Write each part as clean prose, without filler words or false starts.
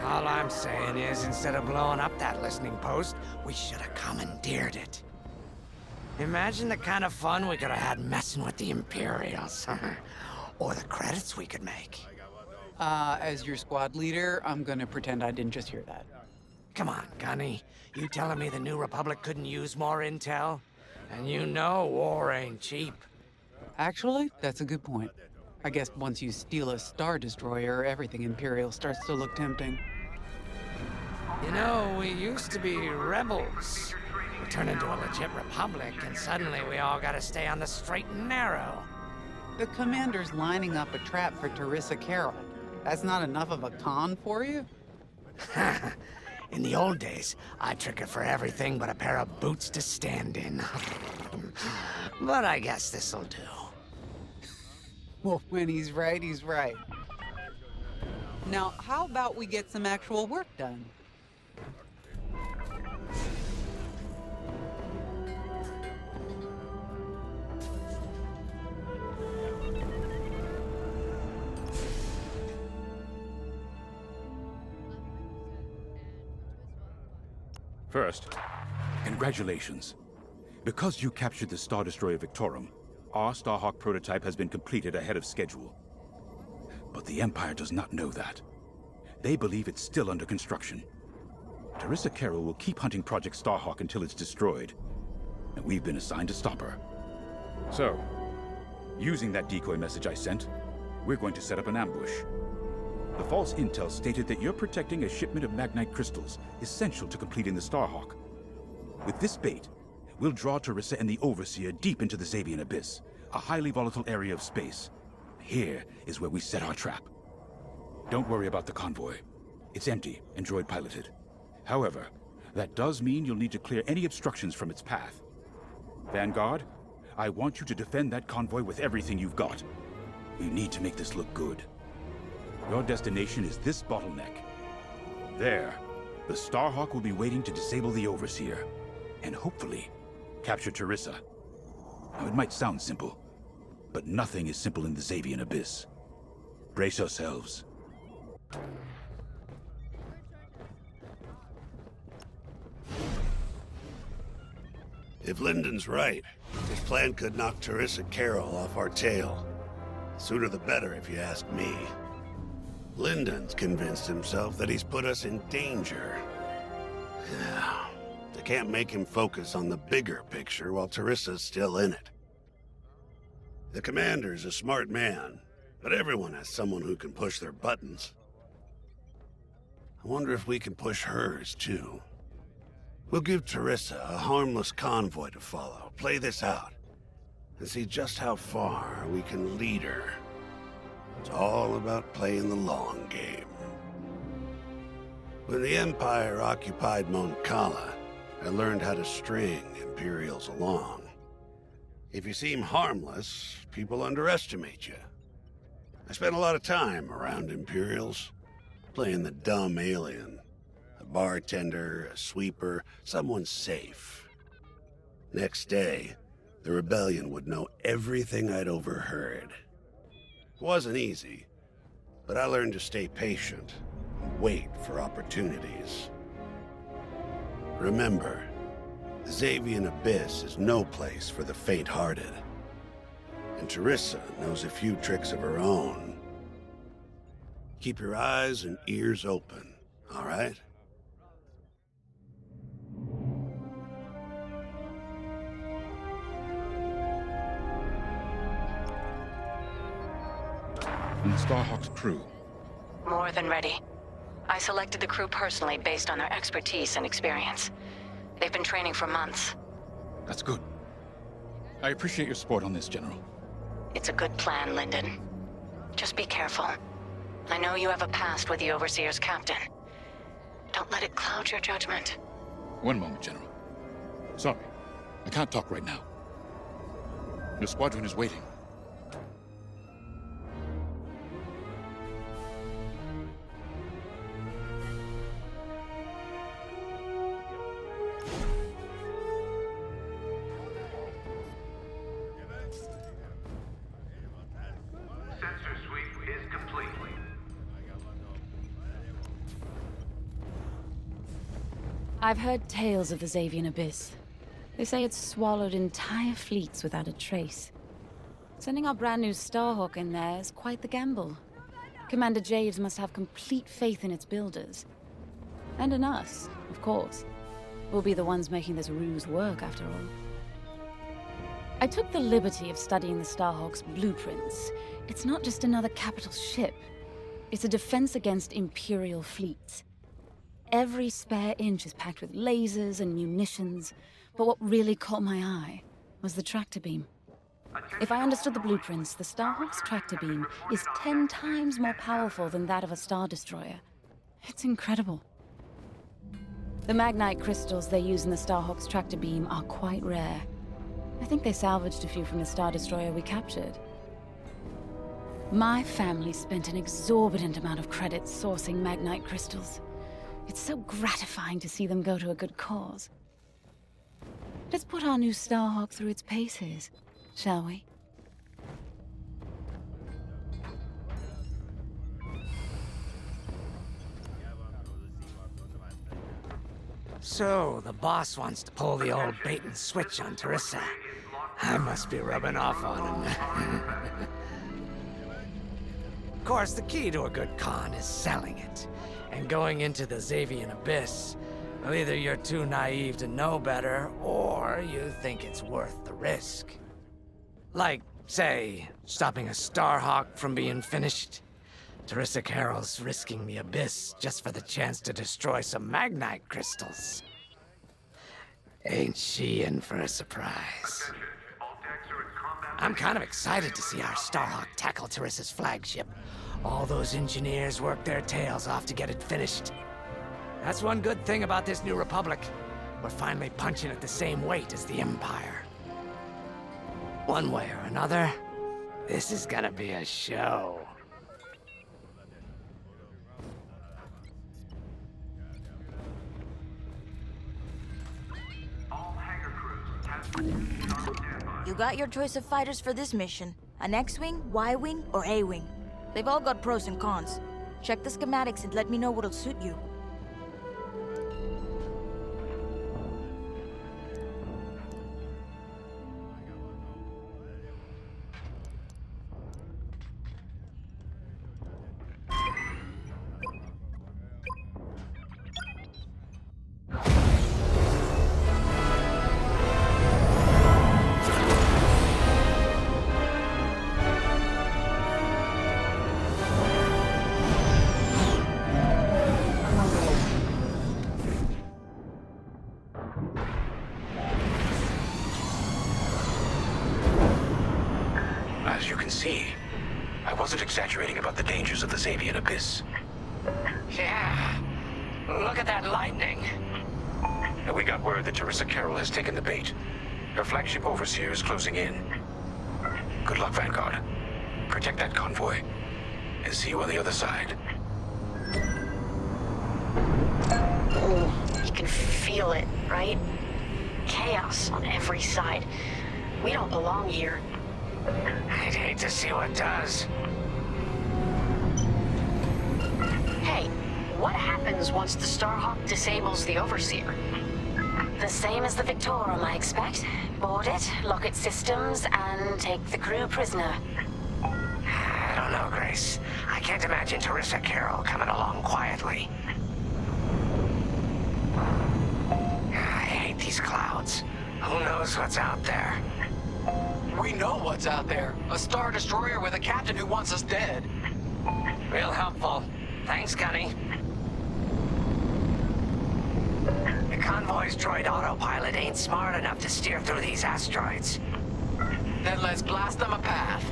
All I'm saying is, instead of blowing up that listening post, we should have commandeered it. Imagine the kind of fun we could have had messing with the Imperials. Or the credits we could make. As your squad leader, I'm gonna pretend I didn't just hear that. Come on, Gunny. You telling me the New Republic couldn't use more intel? And you know war ain't cheap. Actually, that's a good point. I guess once you steal a Star Destroyer, everything Imperial starts to look tempting. You know, we used to be rebels. We turned into a legit republic, and suddenly we all gotta stay on the straight and narrow. The commander's lining up a trap for Terisa Carroll. That's not enough of a con for you? In the old days, I'd trick her for everything but a pair of boots to stand in. But I guess this'll do. Well, when he's right, he's right. Now, how about we get some actual work done? First, congratulations. Because you captured the Star Destroyer Victorum, our Starhawk prototype has been completed ahead of schedule. But the Empire does not know that. They believe it's still under construction. Terisa Carroll will keep hunting Project Starhawk until it's destroyed, and we've been assigned to stop her. So, using that decoy message I sent, we're going to set up an ambush. The false intel stated that you're protecting a shipment of Magnite crystals, essential to completing the Starhawk. With this bait, we'll draw Terisa and the Overseer deep into the Xavian Abyss, a highly volatile area of space. Here is where we set our trap. Don't worry about the convoy. It's empty and droid-piloted. However, that does mean you'll need to clear any obstructions from its path. Vanguard, I want you to defend that convoy with everything you've got. We need to make this look good. Your destination is this bottleneck. There, the Starhawk will be waiting to disable the Overseer, and hopefully, capture Terisa. Now, it might sound simple, but nothing is simple in the Xavian Abyss. Brace yourselves. If Lyndon's right, his plan could knock Terisa Carroll off our tail. Sooner the better, if you ask me. Lyndon's convinced himself that he's put us in danger. Yeah, they can't make him focus on the bigger picture while Teresa's still in it. The commander's a smart man, but everyone has someone who can push their buttons. I wonder if we can push hers, too. We'll give Terisa a harmless convoy to follow, play this out, and see just how far we can lead her. It's all about playing the long game. When the Empire occupied Mon Cala, I learned how to string Imperials along. If you seem harmless, people underestimate you. I spent a lot of time around Imperials, playing the dumb alien. A bartender, a sweeper, someone safe. Next day, the rebellion would know everything I'd overheard. It wasn't easy, but I learned to stay patient and wait for opportunities. Remember, the Xavian Abyss is no place for the faint-hearted. And Terisa knows a few tricks of her own. Keep your eyes and ears open, all right? And the Starhawk's crew. More than ready. I selected the crew personally based on their expertise and experience. They've been training for months. That's good. I appreciate your support on this, General. It's a good plan, Lyndon. Just be careful. I know you have a past with the Overseer's captain. Don't let it cloud your judgment. One moment, General. Sorry, I can't talk right now. Your squadron is waiting. Sensor sweep is complete. I've heard tales of the Xavian Abyss. They say it's swallowed entire fleets without a trace. Sending our brand new Starhawk in there is quite the gamble. Commander Javes must have complete faith in its builders. And in us, of course. We'll be the ones making this ruse work, after all. I took the liberty of studying the Starhawk's blueprints. It's not just another capital ship. It's a defense against Imperial fleets. Every spare inch is packed with lasers and munitions, but what really caught my eye was the tractor beam. If I understood the blueprints, the Starhawk's tractor beam is 10 times more powerful than that of a Star Destroyer. It's incredible. The Magnite crystals they use in the Starhawk's tractor beam are quite rare. I think they salvaged a few from the Star Destroyer we captured. My family spent an exorbitant amount of credits sourcing Magnite crystals. It's so gratifying to see them go to a good cause. Let's put our new Starhawk through its paces, shall we? So, the boss wants to pull the old bait and switch on Terisa. I must be rubbing off on him. Of course, the key to a good con is selling it. And going into the Xavian Abyss, well, either you're too naive to know better, or you think it's worth the risk. Like, say, stopping a Starhawk from being finished. Terisa Carroll's risking the Abyss just for the chance to destroy some Magnite crystals. Ain't she in for a surprise? I'm kind of excited to see our Starhawk tackle Terisa's flagship. All those engineers worked their tails off to get it finished. That's one good thing about this new Republic. We're finally punching at the same weight as the Empire. One way or another, this is gonna be a show. You got your choice of fighters for this mission. An X-Wing, Y-Wing, or A-Wing. They've all got pros and cons. Check the schematics and let me know what'll suit you. As you can see, I wasn't exaggerating about the dangers of the Xavian Abyss. Yeah. Look at that lightning. We got word that Terisa Carroll has taken the bait. Her flagship overseer is closing in. Good luck, Vanguard. Protect that convoy, and see you on the other side. You can feel it, right? Chaos on every side. We don't belong here. I'd hate to see what does. Hey, what happens once the Starhawk disables the Overseer? The same as the Victorum, I expect. Board it, lock its systems, and take the crew prisoner. I don't know, Grace. I can't imagine Terisa Carroll coming along quietly. I hate these clouds. Who knows what's out there? We know what's out there. A Star Destroyer with a captain who wants us dead. Real helpful. Thanks, Gunny. The convoy's droid autopilot ain't smart enough to steer through these asteroids. Then let's blast them a path.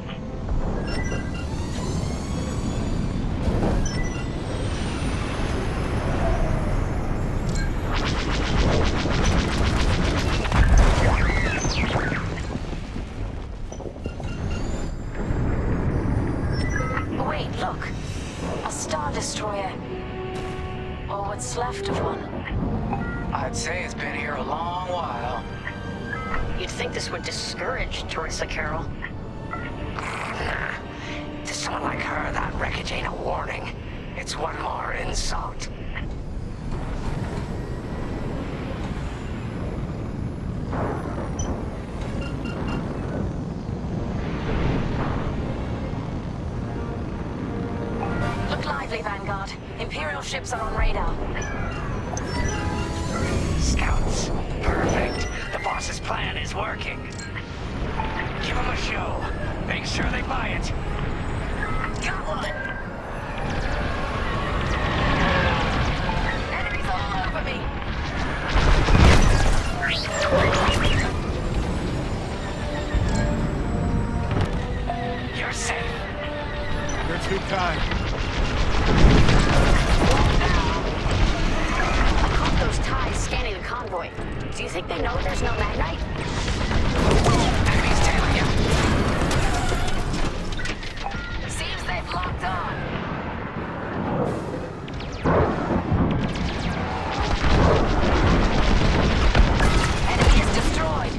Wait, look. A Star Destroyer. Or what's left of one. I'd say it's been here a long while. You'd think this would discourage Terisa Carroll. To someone like her, that wreckage ain't a warning. It's one more insult. lively, Vanguard. Imperial ships are on radar. Scouts. Perfect. The boss's plan is working. Give them a show. Make sure they buy it. Got one! Enemies all over me! You're safe. You're too kind. I caught those ties scanning the convoy. Do you think they know there's no Magnite? Enemies tailing you. Seems they've locked on. Enemy is destroyed.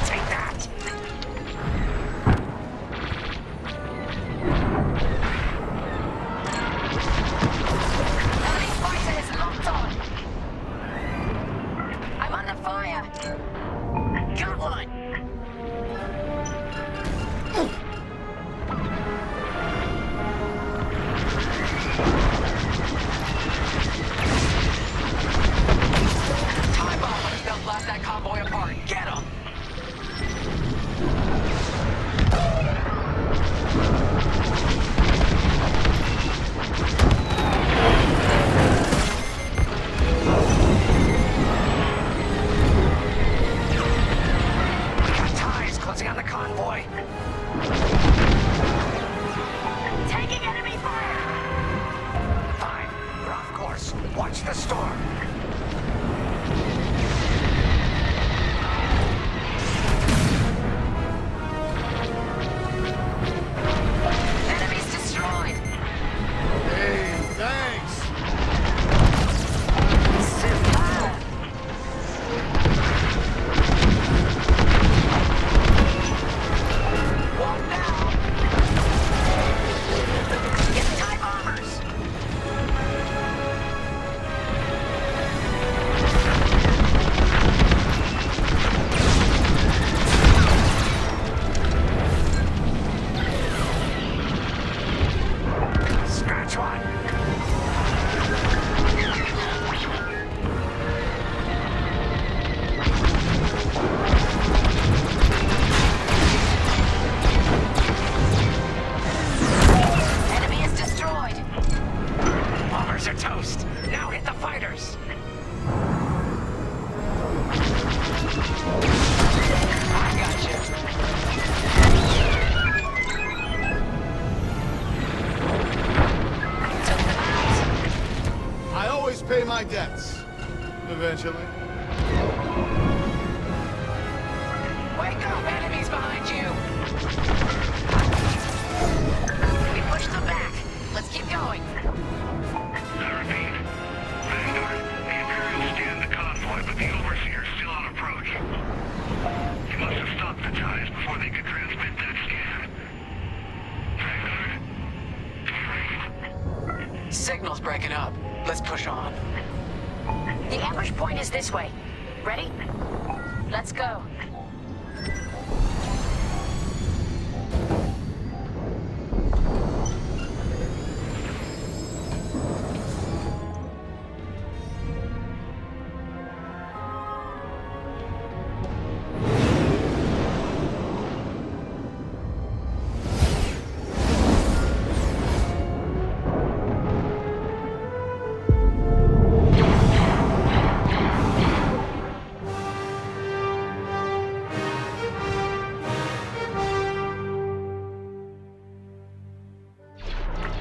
Take that. Enemy fighter is locked on. I'm under fire. Got one. Time bombers, they'll blast that convoy apart. Get them! We got ties closing on the convoy. Taking enemy fire. Fine. We're off course. Watch the storm. Enemies destroyed. Hey, thanks. Superb. One down. Get the TIE bombers. Scratch one. Enemy is destroyed. Bombers are toast. Now hit the fighters. I got you. Took them out. I always pay my debts. Eventually. Wake up, enemies behind you. We pushed them back. Let's keep going. I repeat. Vanguard, the Imperials stand the convoy, but the Overseer's still on approach. He must have stopped the ties before they could transmit that scan. Vanguard? Signal's breaking up. Let's push on. The ambush point is this way. Ready? Let's go.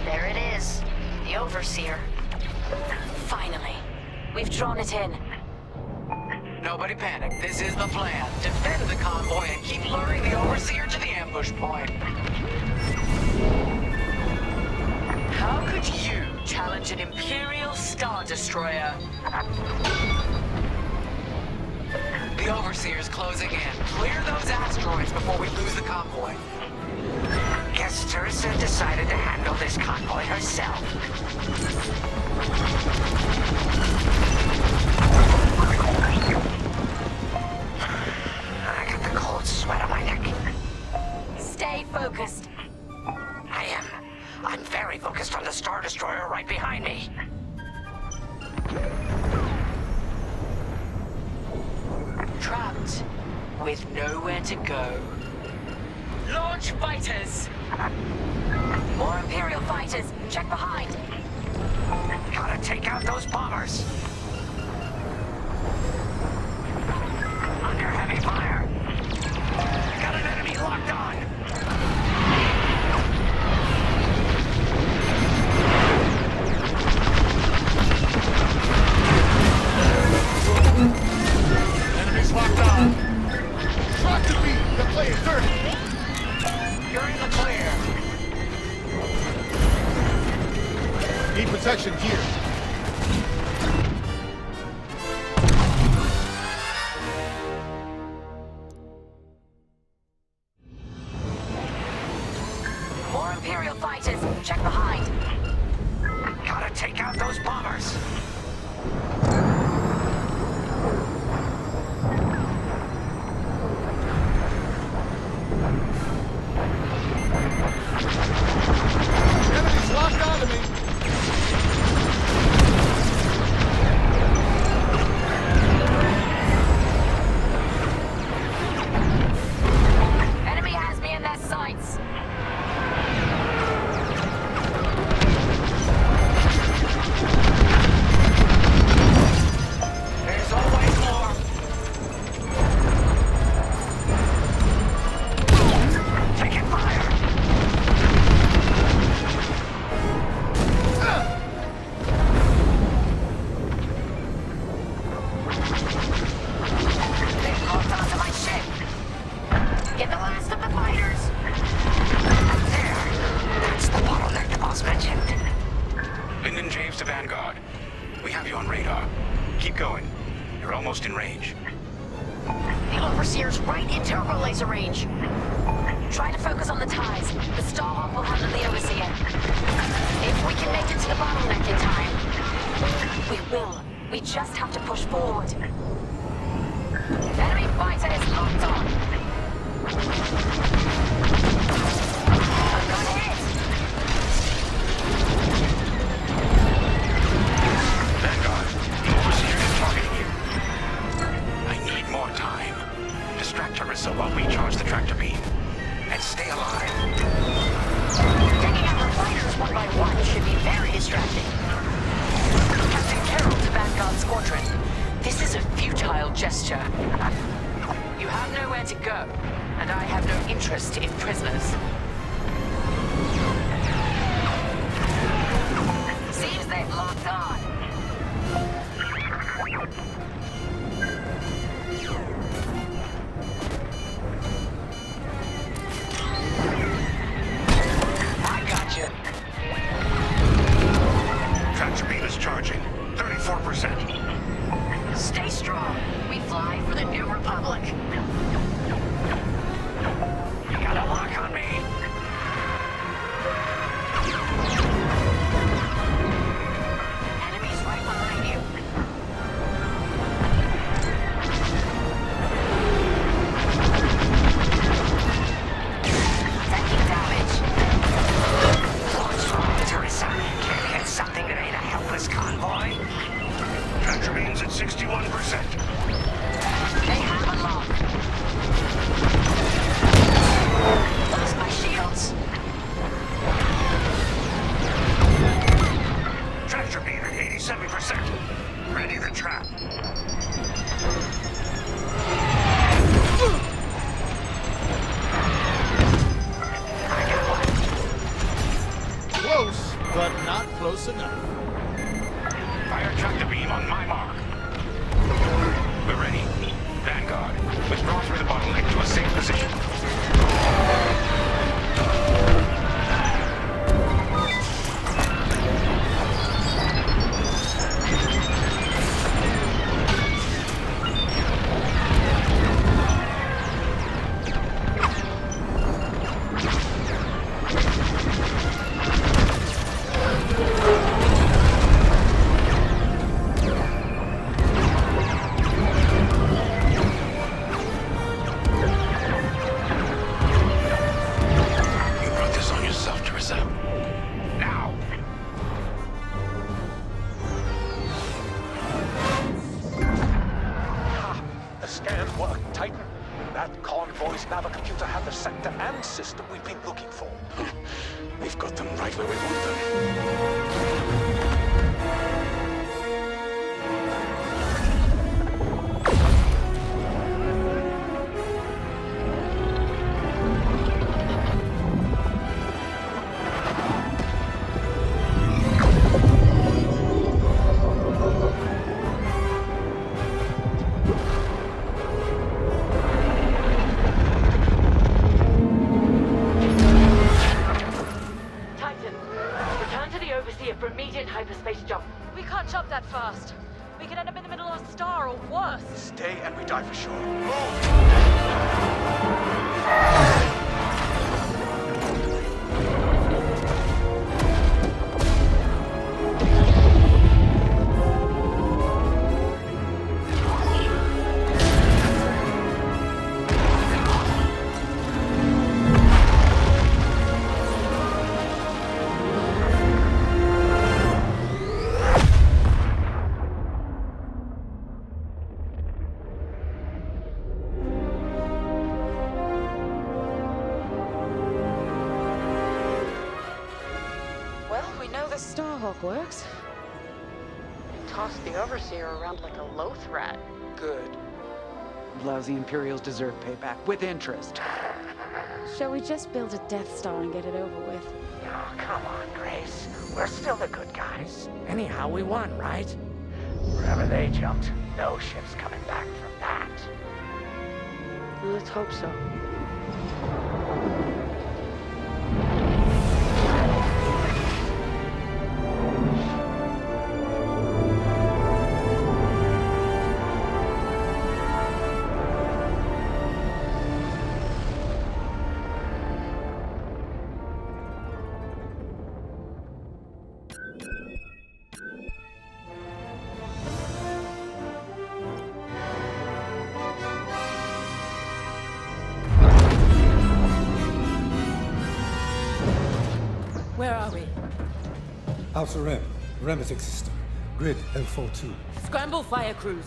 There it is. The Overseer. Finally. We've drawn it in. Nobody panic. This is the plan. Defend the convoy and keep luring the Overseer to the ambush point. How could you challenge an Imperial Star Destroyer? The Overseer's closing in. Clear those asteroids before we lose the convoy. Guess Terisa decided to handle this convoy herself. with nowhere to go. Launch fighters! More Imperial fighters! Check behind! Gotta take out those bombers. Under heavy fire. Got an enemy locked on. Enemies locked on. Try to beat the play it dirty. You're in the clear. Need protection here. More Imperial fighters! Check behind! Gotta take out those bombers. Enemies locked onto me. Enemy has me in their sights! There's always more. Taking fire. They've locked onto my ship! Get the last of the fighters! There. That's the bottleneck the boss mentioned. Lyndon James to Vanguard. We have you on radar. Keep going. You're almost in range. The Overseer's right in turbo laser range! Try to focus on the ties. The Starhawk will handle the Overseer. If we can make it to the bottleneck in time... We will. We just have to push forward. Enemy fighters locked on! A good hit! Vanguard, the Overseer is targeting you. I need more time. Distract Terisa while we charge the tractor beam. And stay alive. Taking out the fighters one by one should be very distracting. Captain Carroll to Vanguard Squadron. This is a futile gesture. You have nowhere to go, and I have no interest in prisoners. Seems they've locked on. I got you. Tractor beam is charging. 34%. Stay strong. We fly for the New Republic. You got a lock on me. Enemies right behind you. Taking damage. What's wrong, Teresa? Can't hit something that ain't a helpless convoy? Tractor beam's at 61%. They have a lock. Lost my shields. Tractor beam at 87%. Ready the trap. I got one. Close, but not close enough. Fire tractor beam on my mark. We're ready. Vanguard, withdraw through the bottleneck to a safe position. That convoy's navicomputer had the sector and system we've been looking for. We've got them right where we want them. Titan, return to the Overseer for immediate hyperspace jump. We can't jump that fast. We could end up in the middle of a star or worse. Stay and we die for sure. Move! Well, we know the Starhawk works. Toss the Overseer around like a loath rat. Good. Lousy Imperials deserve payback, with interest. Shall we just build a Death Star and get it over with? Oh, come on, Grace. We're still the good guys. Anyhow, we won, right? Wherever they jumped, no ship's coming back from that. Let's hope so. Where are we? Outer Rim, Remetic System, Grid L42. Scramble fire crews.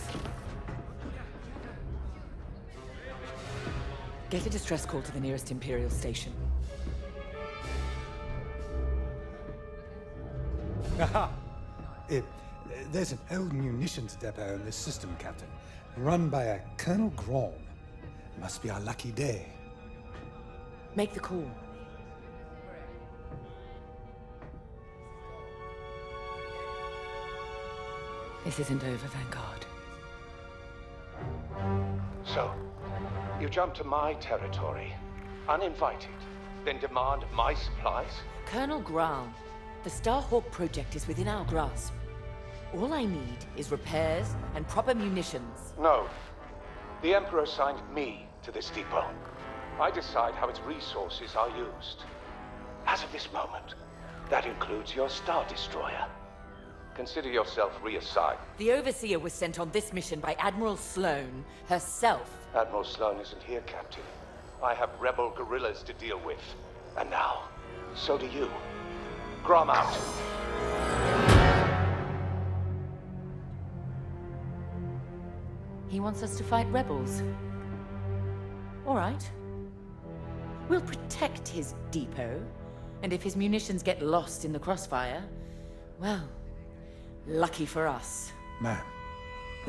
Get a distress call to the nearest Imperial station. Aha! There's an old munitions depot in this system, Captain. Run by a Colonel Grom. Must be our lucky day. Make the call. This isn't over, thank God. So, you jump to my territory, uninvited, then demand my supplies? Colonel Graal, the Starhawk project is within our grasp. All I need is repairs and proper munitions. No. The Emperor assigned me to this depot. I decide how its resources are used. As of this moment, that includes your Star Destroyer. Consider yourself reassigned. The Overseer was sent on this mission by Admiral Sloane herself. Admiral Sloane isn't here, Captain. I have rebel guerrillas to deal with. And now, so do you. Grom out. He wants us to fight rebels. All right. We'll protect his depot, and if his munitions get lost in the crossfire, well, lucky for us. Ma'am,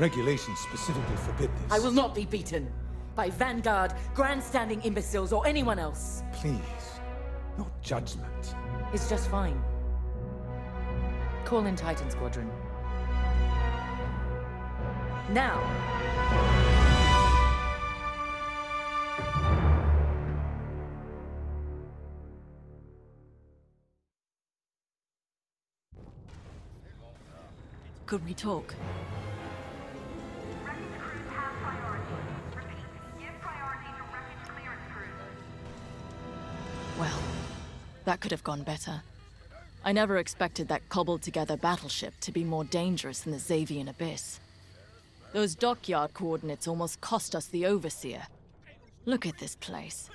regulations specifically forbid this. I will not be beaten by Vanguard, grandstanding imbeciles, or anyone else. Please, no judgment. It's just fine. Call in Titan Squadron. Now! Could we talk? Wreckage crews have priority. Repeat, give priority to wreckage clearance crews. Well, that could have gone better. I never expected that cobbled-together battleship to be more dangerous than the Xavian Abyss. Those dockyard coordinates almost cost us the Overseer. Look at this place.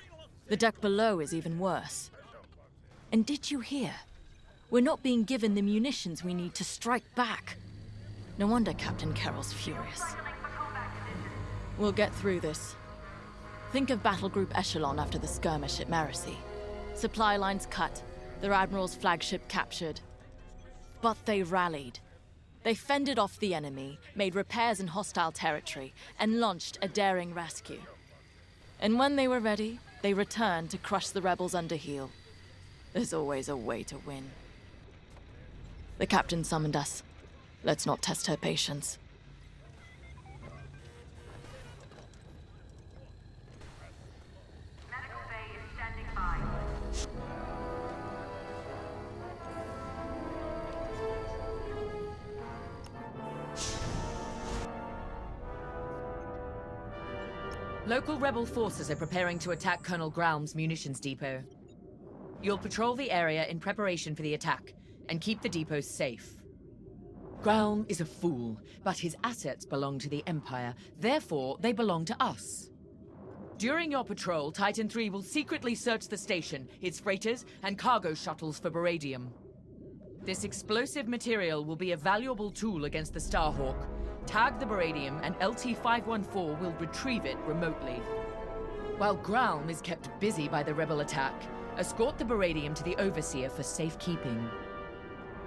The deck below is even worse. And did you hear? We're not being given the munitions we need to strike back. No wonder Captain Carroll's furious. We'll get through this. Think of Battle Group Echelon after the skirmish at Maracy. Supply lines cut, their admiral's flagship captured. But they rallied. They fended off the enemy, made repairs in hostile territory, and launched a daring rescue. And when they were ready, they returned to crush the rebels under heel. There's always a way to win. The captain summoned us. Let's not test her patience. Medical bay is standing by. Local rebel forces are preparing to attack Colonel Graum's munitions depot. You'll patrol the area in preparation for the attack, and keep the depot safe. Graum is a fool, but his assets belong to the Empire, therefore they belong to us. During your patrol, Titan III will secretly search the station, its freighters, and cargo shuttles for beradium. This explosive material will be a valuable tool against the Starhawk. Tag the beradium, and LT-514 will retrieve it remotely. While Graum is kept busy by the rebel attack, escort the beradium to the Overseer for safekeeping.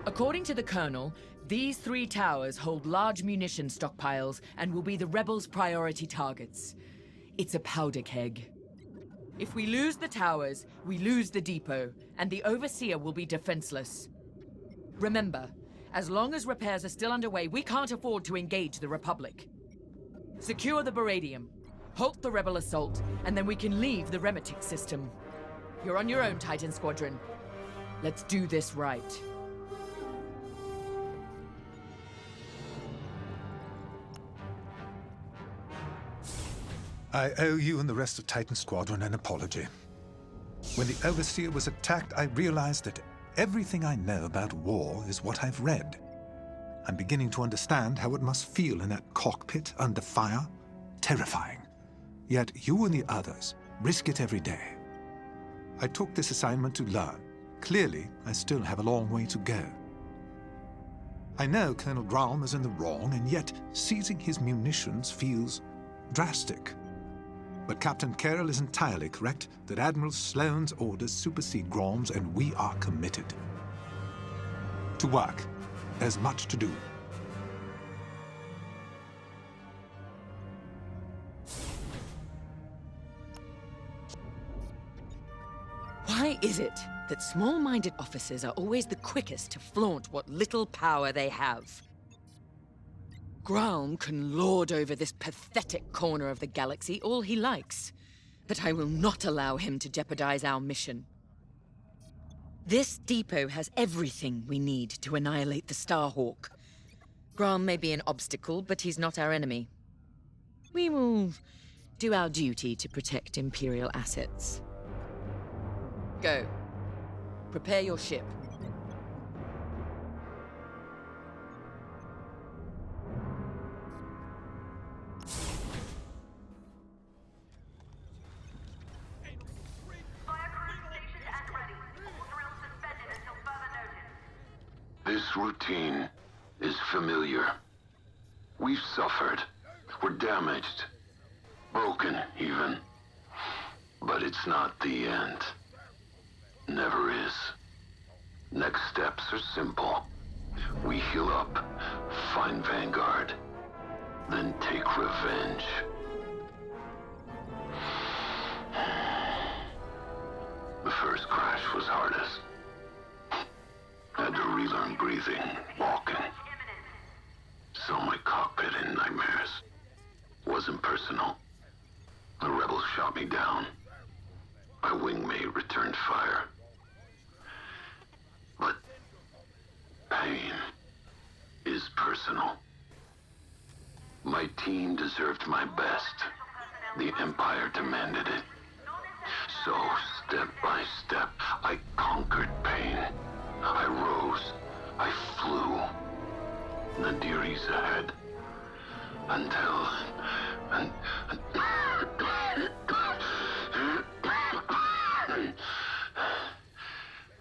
According to the Colonel, these 3 towers hold large munition stockpiles and will be the rebels' priority targets. It's a powder keg. If we lose the towers, we lose the depot, and the Overseer will be defenseless. Remember, as long as repairs are still underway, we can't afford to engage the Republic. Secure the beradium, halt the rebel assault, and then we can leave the Remetic system. You're on your own, Titan Squadron. Let's do this right. I owe you and the rest of Titan Squadron an apology. When the Overseer was attacked, I realized that everything I know about war is what I've read. I'm beginning to understand how it must feel in that cockpit under fire. Terrifying. Yet you and the others risk it every day. I took this assignment to learn. Clearly, I still have a long way to go. I know Colonel Graum is in the wrong, and yet seizing his munitions feels drastic. But Captain Carroll is entirely correct that Admiral Sloane's orders supersede Graum's, and we are committed. To work. There's much to do. Why is it that small-minded officers are always the quickest to flaunt what little power they have? Graum can lord over this pathetic corner of the galaxy all he likes, but I will not allow him to jeopardize our mission. This depot has everything we need to annihilate the Starhawk. Graum may be an obstacle, but he's not our enemy. We will do our duty to protect Imperial assets. Go. Prepare your ship. This routine is familiar. We've suffered. We're damaged. Broken, even. But it's not the end. Never is. Next steps are simple. We heal up, find Vanguard, then take revenge. The first crash was hardest. Had to relearn breathing, walking. Saw my cockpit in nightmares. Wasn't personal. The rebels shot me down. My wingmate returned fire. But pain is personal. My team deserved my best. The Empire demanded it. So, step by step, I conquered pain. I rose. I flew. The Terisa ahead.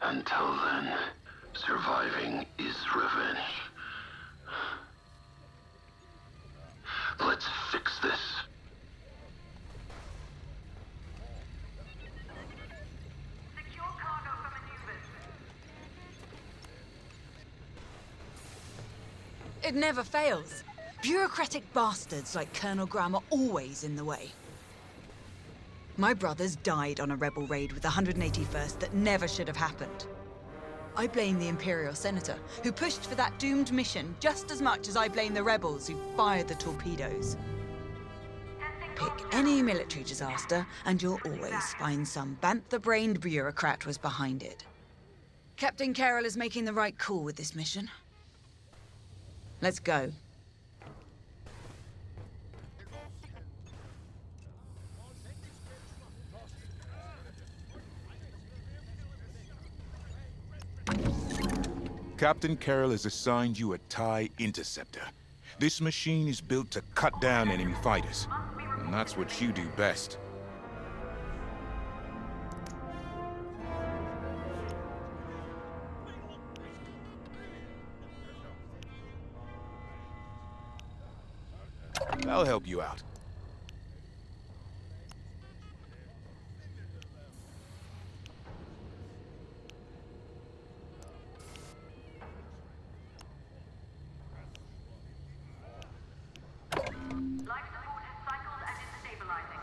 Until then, surviving is revenge. Let's fix this. It never fails. Bureaucratic bastards like Colonel Graham are always in the way. My brothers died on a rebel raid with the 181st that never should have happened. I blame the Imperial Senator, who pushed for that doomed mission just as much as I blame the rebels who fired the torpedoes. Pick any military disaster, and you'll always find some bantha-brained bureaucrat was behind it. Captain Carroll is making the right call with this mission. Let's go. Captain Carroll has assigned you a TIE Interceptor. This machine is built to cut down enemy fighters. And that's what you do best. I'll help you out. Life support has cycled and is stabilizing.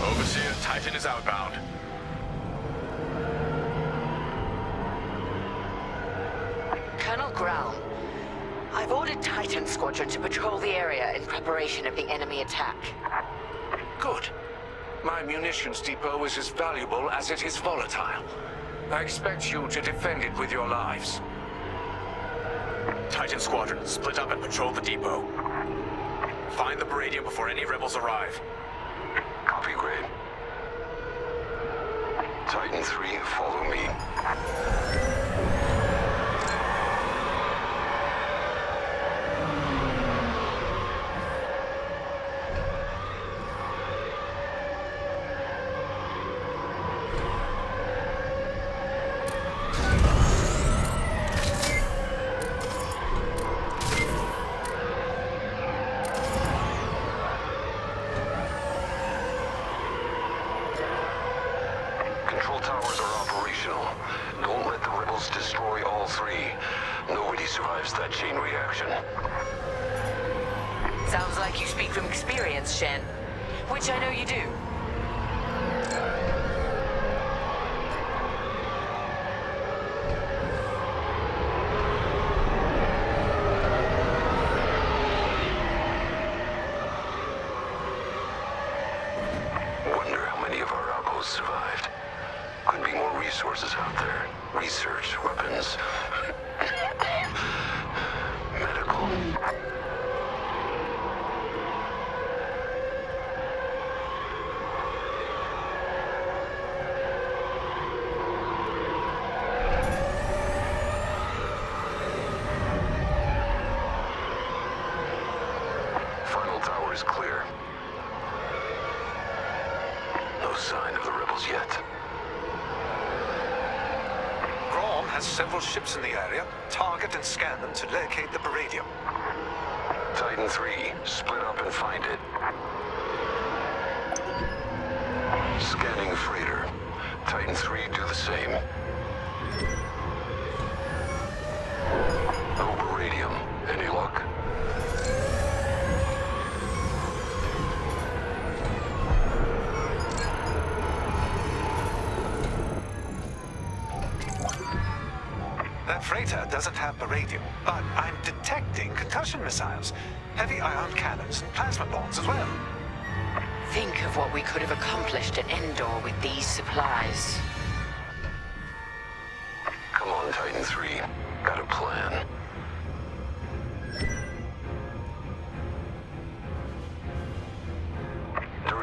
Overseer, Titan is outbound. Colonel Ground, I've ordered Titan Squadron to patrol the area in preparation of the enemy attack. Good. My munitions depot is as valuable as it is volatile. I expect you to defend it with your lives. Titan Squadron, split up and patrol the depot. Find the Baradium before any rebels arrive. Copy, Grade. Titan 3, follow me. Control towers are operational. Don't let the rebels destroy all three. Nobody survives that chain reaction. Sounds like you speak from experience, Shen. Which I know you do. Wonder how many of our outposts survived. Could be more resources out there. Research, weapons, medical. Final tower is clear. No sign of the rebels yet. Grom has several ships in the area. Target and scan them to locate the Baradium. Titan 3, split up and find it. Scanning freighter. Titan 3, do the same. No Baradium. Any luck? That freighter doesn't have Baradium, but I'm detecting concussion missiles, heavy ion cannons, and plasma bombs as well. Think of what we could have accomplished at Endor with these supplies. Come on, Titan 3. Got a plan.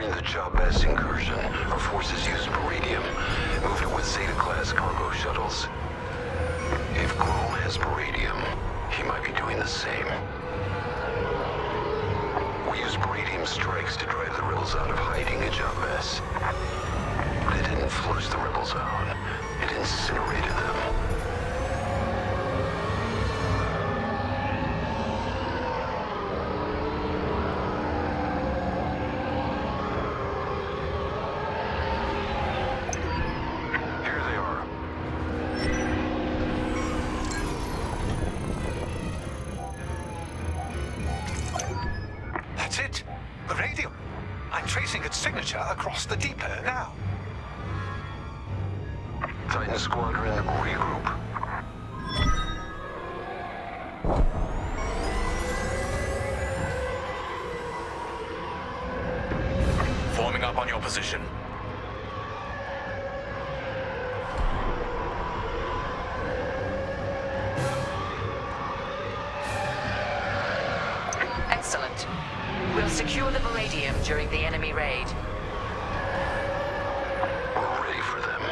During the Jabez incursion, our forces used beryllium, moved it with Zeta-class cargo shuttles. If Grohl has beryllium, he might be doing the same. We used beryllium strikes to drive the rebels out of hiding at Jabez. But it didn't flush the rebels out. It incinerated them. Here they are. That's it. The radium. I'm tracing its signature across the depot now. Titan Squadron, regroup. Forming up on your position. Excellent. We'll secure the Palladium during the enemy raid. We're ready for them.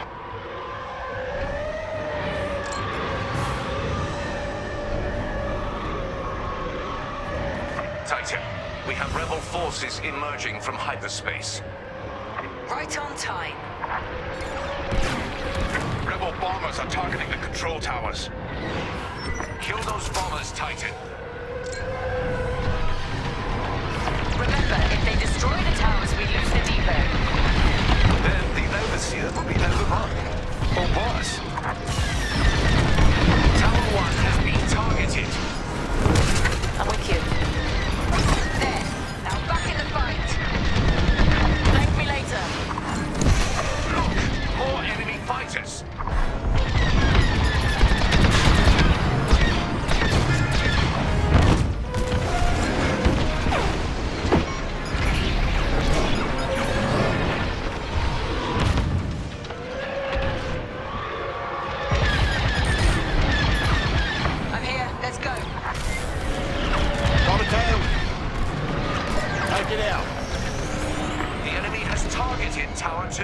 Titan, we have rebel forces emerging from hyperspace. Right on time. Rebel bombers are targeting the control towers. Kill those bombers, Titan. Remember, if they destroy the towers, we lose the depot. Then the Overseer will be overrun. Or worse. Tower 1 has been targeted. I'm with you. There. Now back in the fight. Thank me later. Look, more enemy fighters. I'm here. Let's go. Got it down. Take it out. The enemy has targeted Tower 2.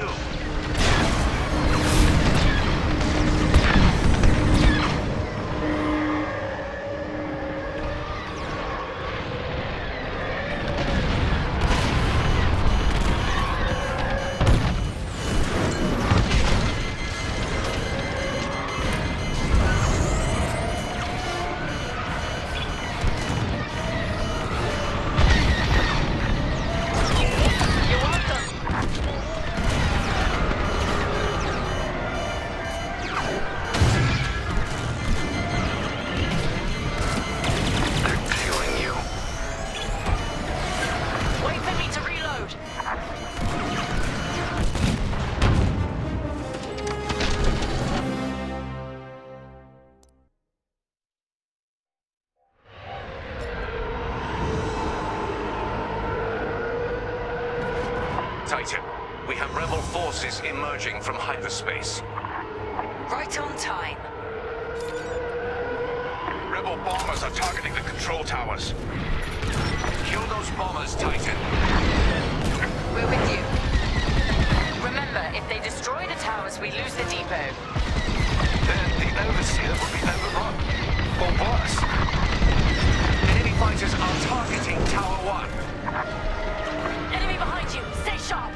You're welcome. They're killing you. Wait for me to reload. Titan, we have rebel forces emerging from hyperspace. Right on time. Rebel bombers are targeting the control towers. Kill those bombers, Titan. We're with you. Remember, if they destroy the towers, we lose the depot. Then the Overseer will be overrun. Or worse. Enemy fighters are targeting Tower 1. Enemy behind you. Stay sharp.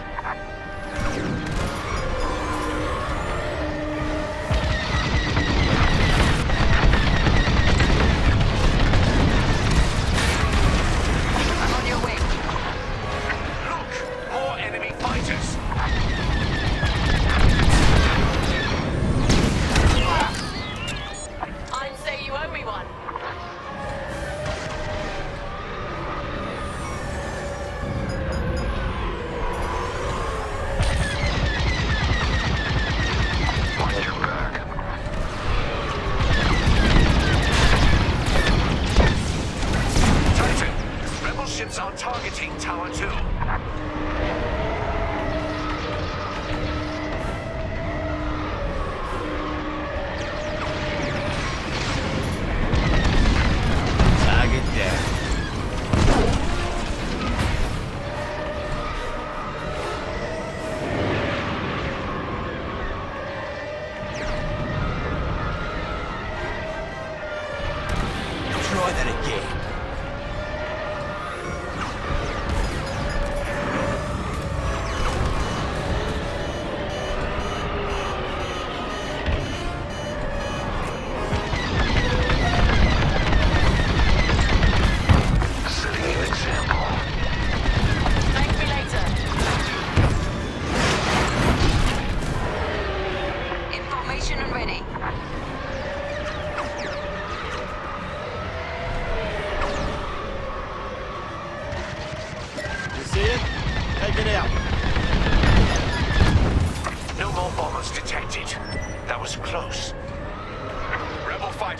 I'm on your way. Look, more enemy fighters. I'd say you owe me one.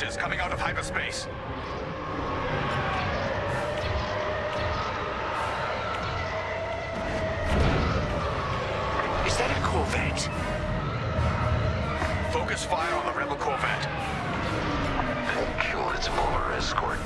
fighters coming out of hyperspace. Is that a corvette? Focus fire on the rebel corvette. And kill its bomber escort.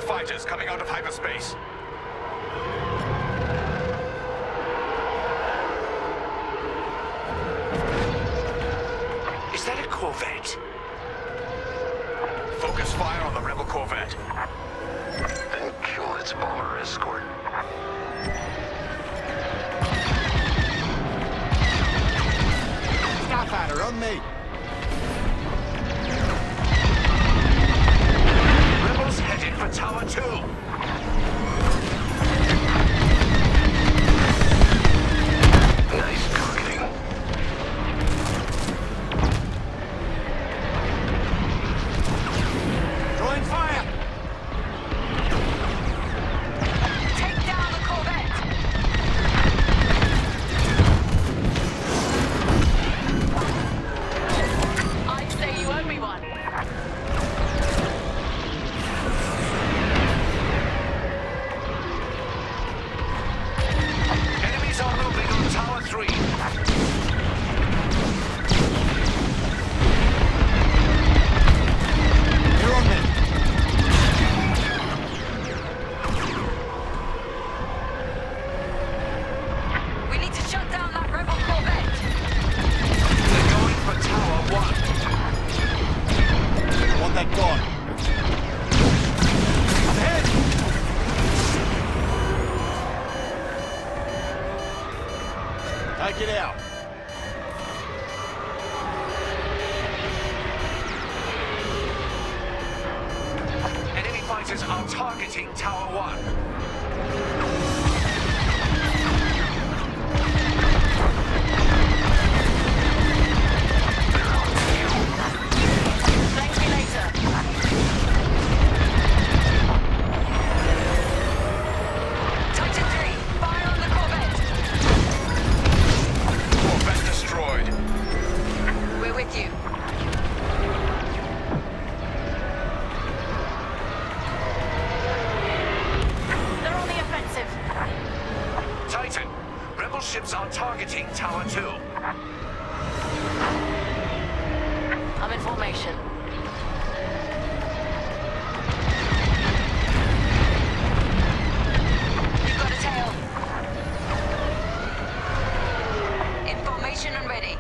Fighters coming out of hyperspace. Is that a corvette? Focus fire on the rebel corvette. And kill its bomber escort. Starfighter on me. Headed for Tower 2. Nice targeting. Drawing fire. Take down the corvette. I'd say you owe me one. Tower 3. You're on me. We need to shut down that rebel corvette. They're going for Tower 1. I want that gone. I'm ahead. Take it out. Enemy fighters are targeting Tower 1. Thank me later. Titan 3, fire on the corvette. Corvette destroyed. We're with you. They're on the offensive. Titan, rebel ships are targeting Tower 2. I'm in formation. You've got a tail. In formation and ready.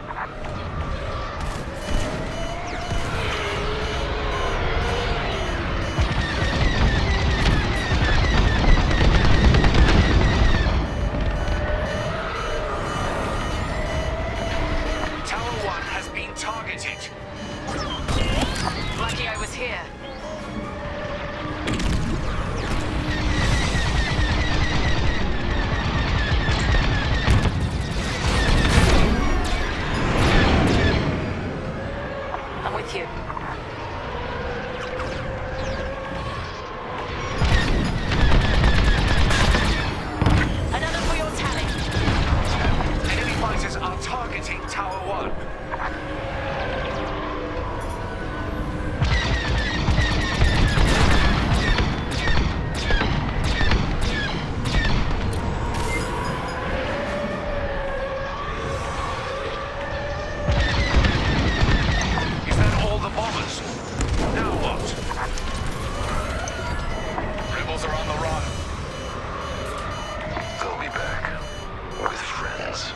here. I'm with you. Another for your tally. Enemy fighters are targeting Tower 1. Is that all the bombers? Now what? Rebels are on the run. They'll be back. With friends.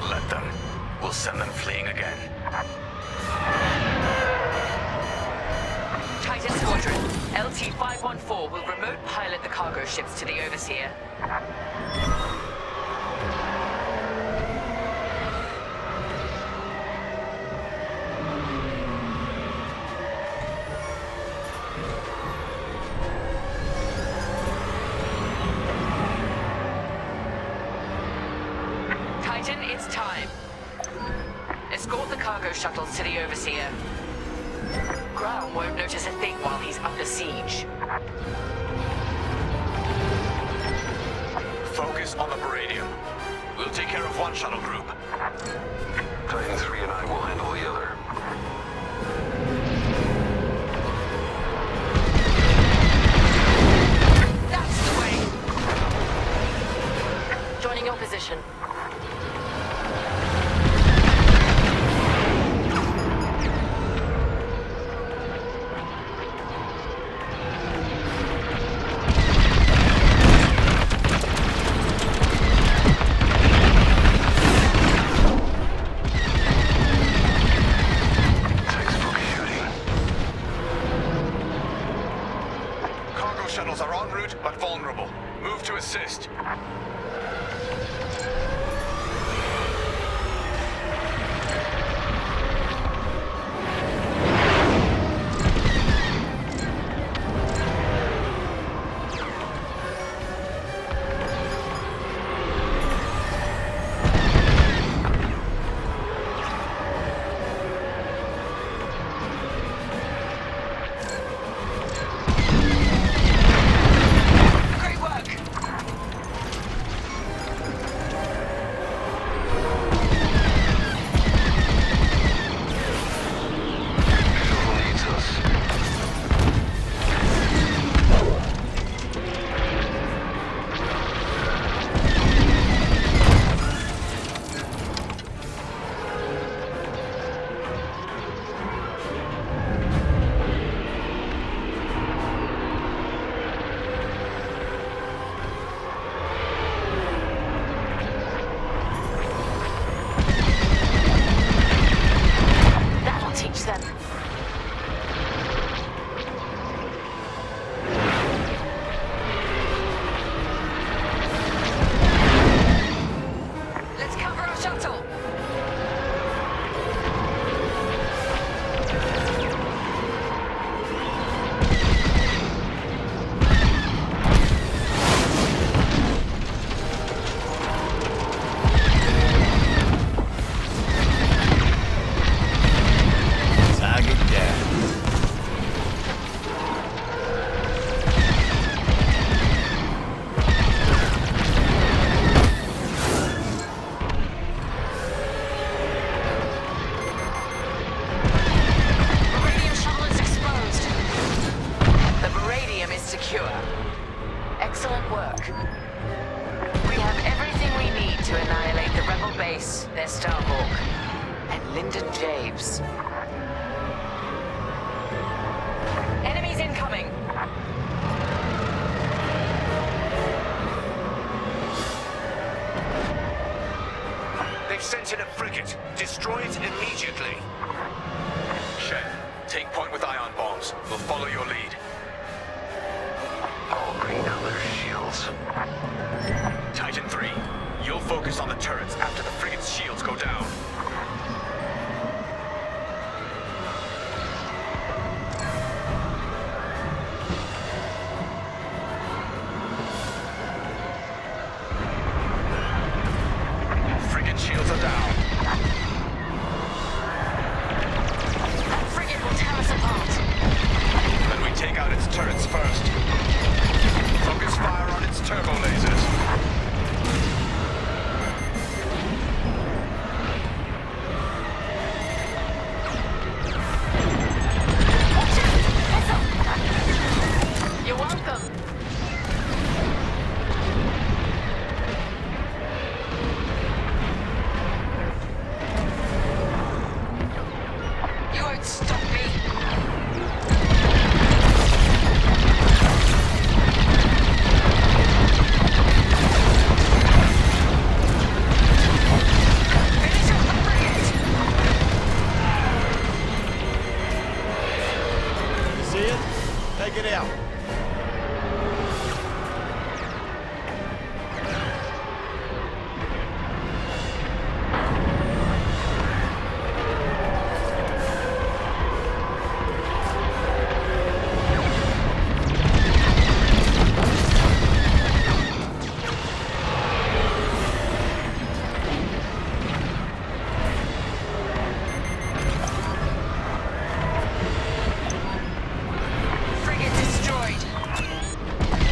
Let them. We'll send them fleeing again. Titan Squadron, LT-514 will remote pilot the cargo ships to the Overseer. Titan, it's time. Escort the cargo shuttles to the Overseer. Ground won't notice a thing while he's under siege. Focus on the Baradium. We'll take care of one shuttle group. Titan 3 and I will handle the other. That's the way! Joining your position. Textbook shooting. Cargo shuttles are en route, but vulnerable. Move to assist. Great work! Shuttle needs us. That'll teach them. Let's cover our shuttle. Target down. Baradium shuttle is exposed. The Baradium is secure. Excellent work. We have everything we need to annihilate the Rebel base, their Starhawk, and Lyndon Javes. Enemies incoming! They've sent in a frigate. Destroy it immediately. Shen, take point with ion bombs. We'll follow your lead. I'll bring down their shields. Titan 3, you'll focus on the turrets after the frigate's shields go down. it out. Frigate destroyed.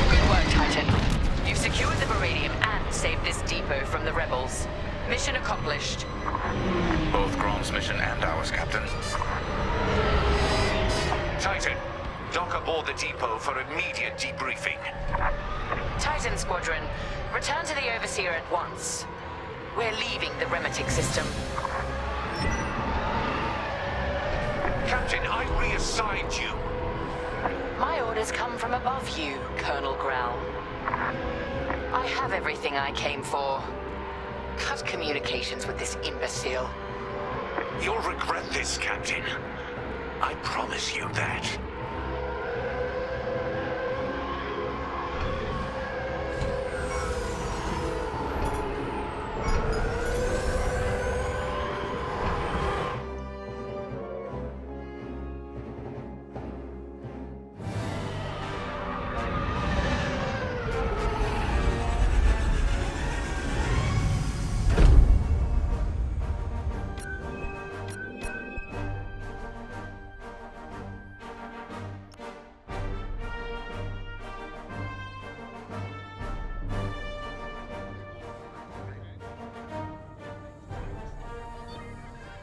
Good work, Titan. You've secured the Baradium and saved this depot from the rebels. Mission accomplished. Both Grom's mission and ours, Captain. Titan, dock aboard the depot for immediate debriefing. Titan Squadron, return to the Overseer at once. We're leaving the Remetic system. Captain, I reassigned you. My orders come from above you, Colonel Grau. I have everything I came for. Cut communications with this imbecile. You'll regret this, Captain. I promise you that.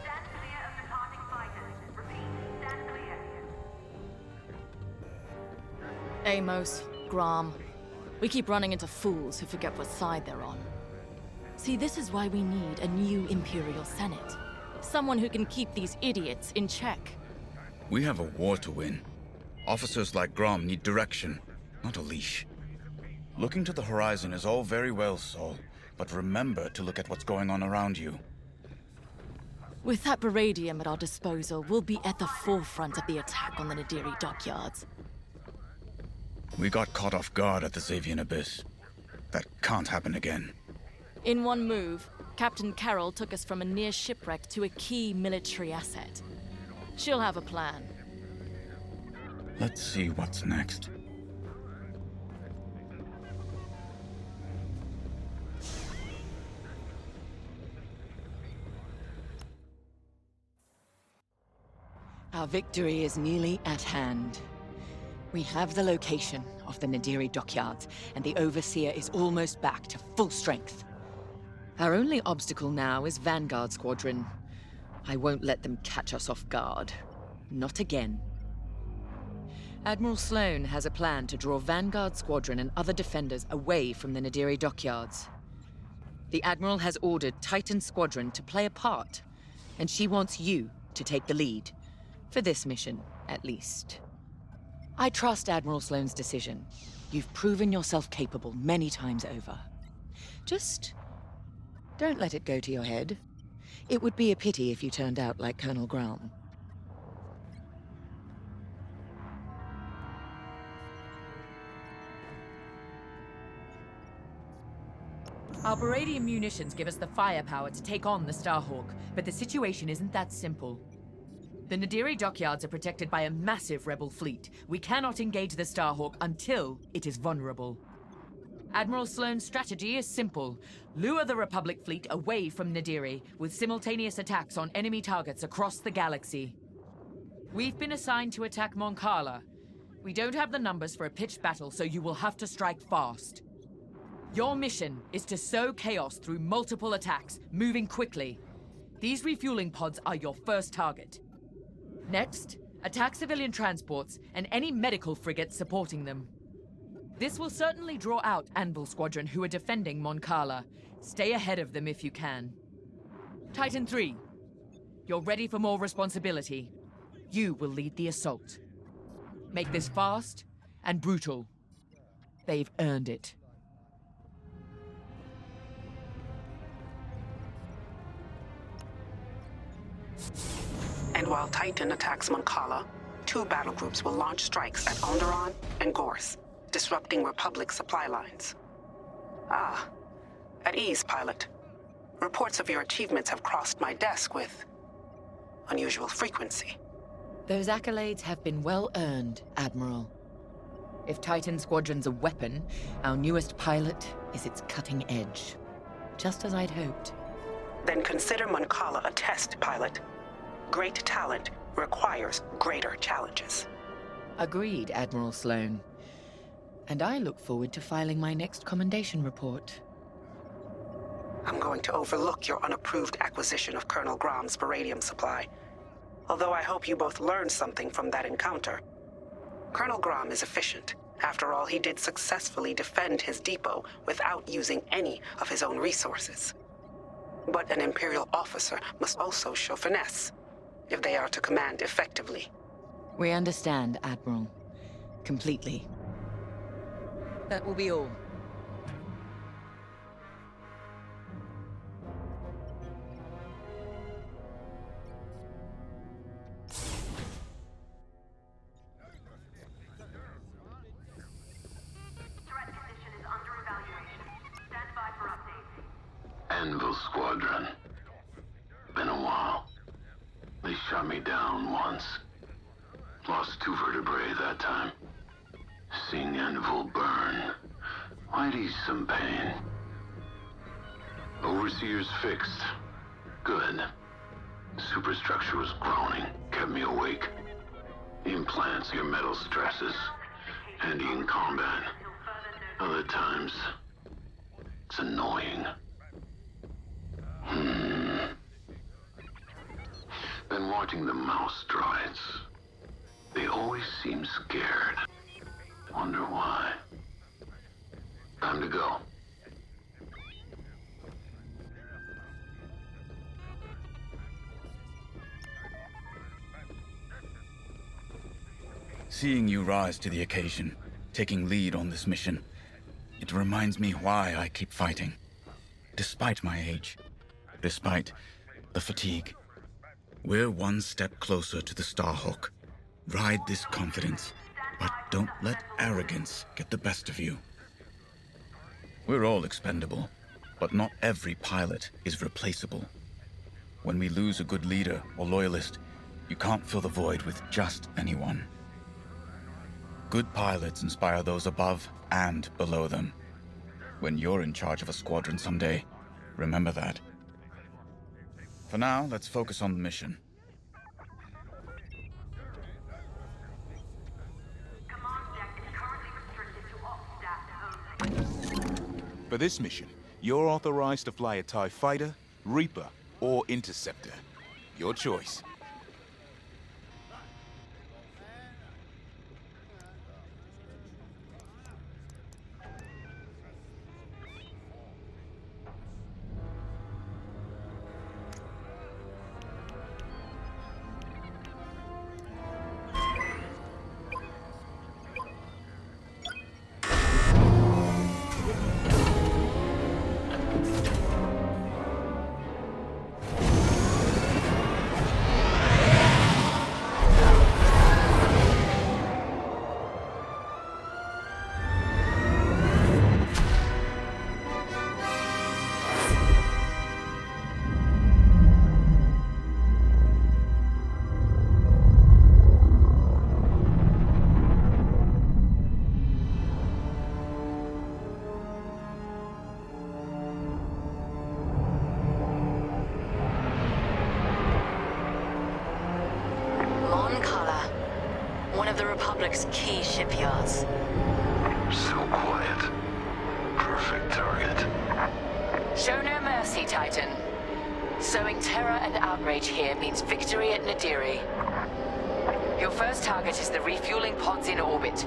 Stand clear of departing fighters. Repeat, stand clear. Amos, Grom. We keep running into fools who forget what side they're on. See, this is why we need a new Imperial Senate. Someone who can keep these idiots in check. We have a war to win. Officers like Grom need direction, not a leash. Looking to the horizon is all very well, Saul, but remember to look at what's going on around you. With that Baradium at our disposal, we'll be at the forefront of the attack on the Nadiri dockyards. We got caught off guard at the Xavian Abyss. That can't happen again. In one move, Captain Carroll took us from a near shipwreck to a key military asset. She'll have a plan. Let's see what's next. Our victory is nearly at hand. We have the location of the Nadiri dockyards, and the Overseer is almost back to full strength. Our only obstacle now is Vanguard Squadron. I won't let them catch us off guard. Not again. Admiral Sloane has a plan to draw Vanguard Squadron and other defenders away from the Nadiri dockyards. The Admiral has ordered Titan Squadron to play a part, and she wants you to take the lead. For this mission, at least. I trust Admiral Sloane's decision. You've proven yourself capable many times over. Just don't let it go to your head. It would be a pity if you turned out like Colonel Graham. Our Baradium munitions give us the firepower to take on the Starhawk, but the situation isn't that simple. The Nadiri dockyards are protected by a massive rebel fleet. We cannot engage the Starhawk until it is vulnerable. Admiral Sloane's strategy is simple. Lure the Republic fleet away from Nadiri with simultaneous attacks on enemy targets across the galaxy. We've been assigned to attack Mon Cala. We don't have the numbers for a pitched battle, so you will have to strike fast. Your mission is to sow chaos through multiple attacks, moving quickly. These refueling pods are your first target. Next, attack civilian transports and any medical frigates supporting them. This will certainly draw out Anvil Squadron who are defending Mon Cala. Stay ahead of them if you can. Titan 3, you're ready for more responsibility. You will lead the assault. Make this fast and brutal. They've earned it. And while Titan attacks Mon Cala, 2 battle groups will launch strikes at Onderon and Gorse, disrupting Republic supply lines. Ah, at ease, pilot. Reports of your achievements have crossed my desk with unusual frequency. Those accolades have been well earned, Admiral. If Titan Squadron's a weapon, our newest pilot is its cutting edge. Just as I'd hoped. Then consider Moncala a test, pilot. Great talent requires greater challenges. Agreed, Admiral Sloane. And I look forward to filing my next commendation report. I'm going to overlook your unapproved acquisition of Colonel Grom's beradium supply. Although I hope you both learned something from that encounter. Colonel Grom is efficient. After all, he did successfully defend his depot without using any of his own resources. But an Imperial officer must also show finesse, if they are to command effectively. We understand, Admiral. Completely. That will be all. Anvil Squadron. Been a while. They shot me down once. Lost 2 vertebrae that time. Seeing Anvil burn might ease some pain. Overseer's fixed. Good. Superstructure was groaning, kept me awake. Implants your metal stresses. Handy in combat. Other times, it's annoying. Been watching the mouse droids. They always seem scared. Wonder why. Time to go. Seeing you rise to the occasion, taking lead on this mission, it reminds me why I keep fighting. Despite my age, despite the fatigue, we're one step closer to the Starhawk. Ride this confidence, but don't let arrogance get the best of you. We're all expendable, but not every pilot is replaceable. When we lose a good leader or loyalist, you can't fill the void with just anyone. Good pilots inspire those above and below them. When you're in charge of a squadron someday, remember that. For now, let's focus on the mission. For this mission, you're authorized to fly a TIE Fighter, Reaper, or Interceptor. Your choice. Key shipyards. So quiet. Perfect target. Show no mercy, Titan. Sowing terror and outrage here means victory at Nadiri. Your first target is the refueling pods in orbit.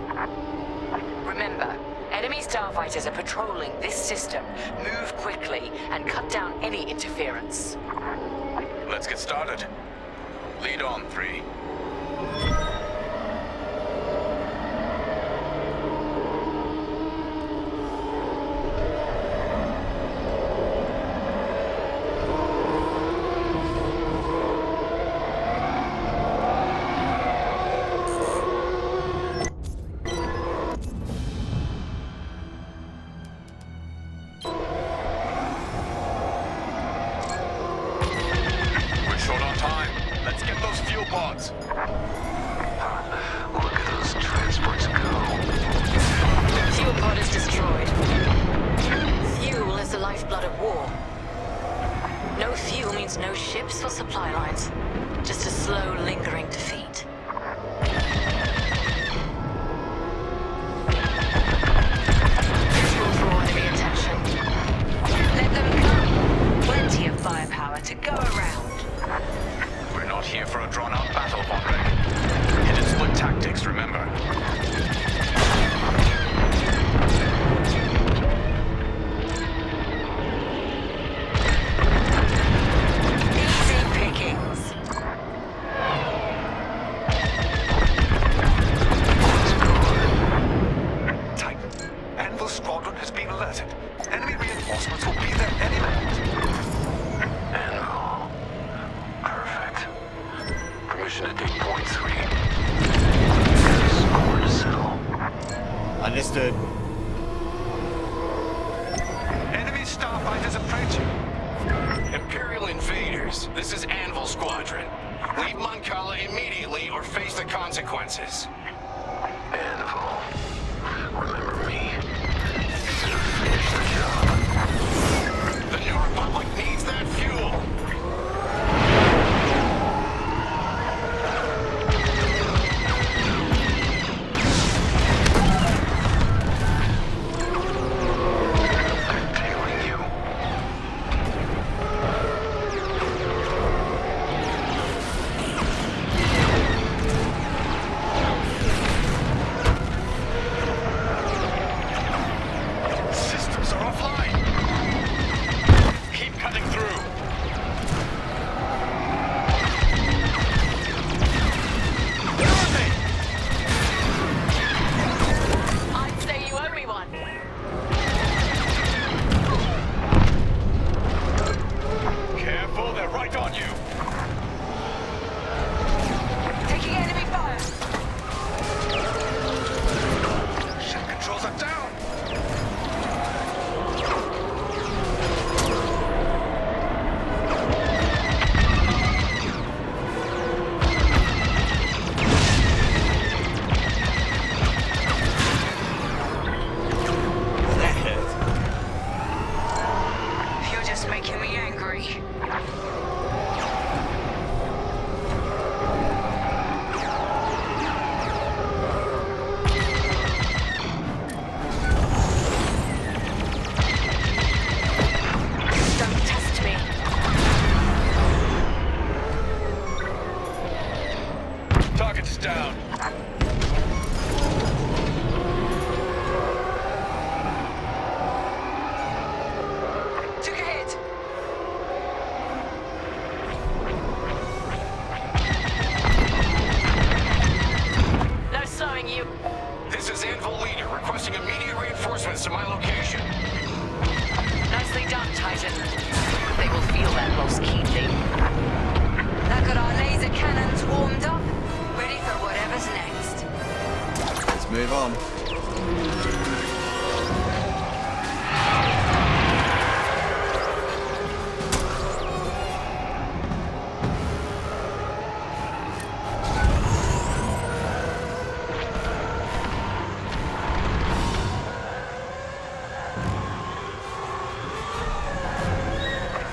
Remember, enemy starfighters are patrolling this system. Move quickly and cut down any interference. Let's get started. Lead on, 3. Let's get those fuel pods. Look at those transports go. Fuel pod is destroyed. Fuel is the lifeblood of war. No fuel means no ships or supply lines. Just a slow, lingering defeat. This will draw enemy attention. Let them come. Plenty of firepower to go around. We're not here for a drawn-out battle, Von Reg. Hit and split tactics, remember? Easy pickings. Titan, Anvil Squadron has been alerted. Enemy reinforcements will be there any minute. Anvil. Perfect. Permission to take point 3. Score to settle. Understood. Enemy starfighters approaching. Imperial invaders, this is Anvil Squadron. Leave Mancala immediately or face the consequences. Anvil. Remember me. Finish the job. The New Republic needs that fuel. I'm tailing you. Systems are offline. Keep cutting through. I'd say you owe me one. Careful, they're right on you. Taking enemy fire. Ship controls are down. That hurt. You're just making me angry. Don't test me. Target's down. Took a hit. No slowing you. This is Anvil Leader requesting immediate reinforcements to my location. Nicely done, Titan. They will feel that loss keenly. Now got our laser cannons warmed up, ready for whatever's next. Let's move on.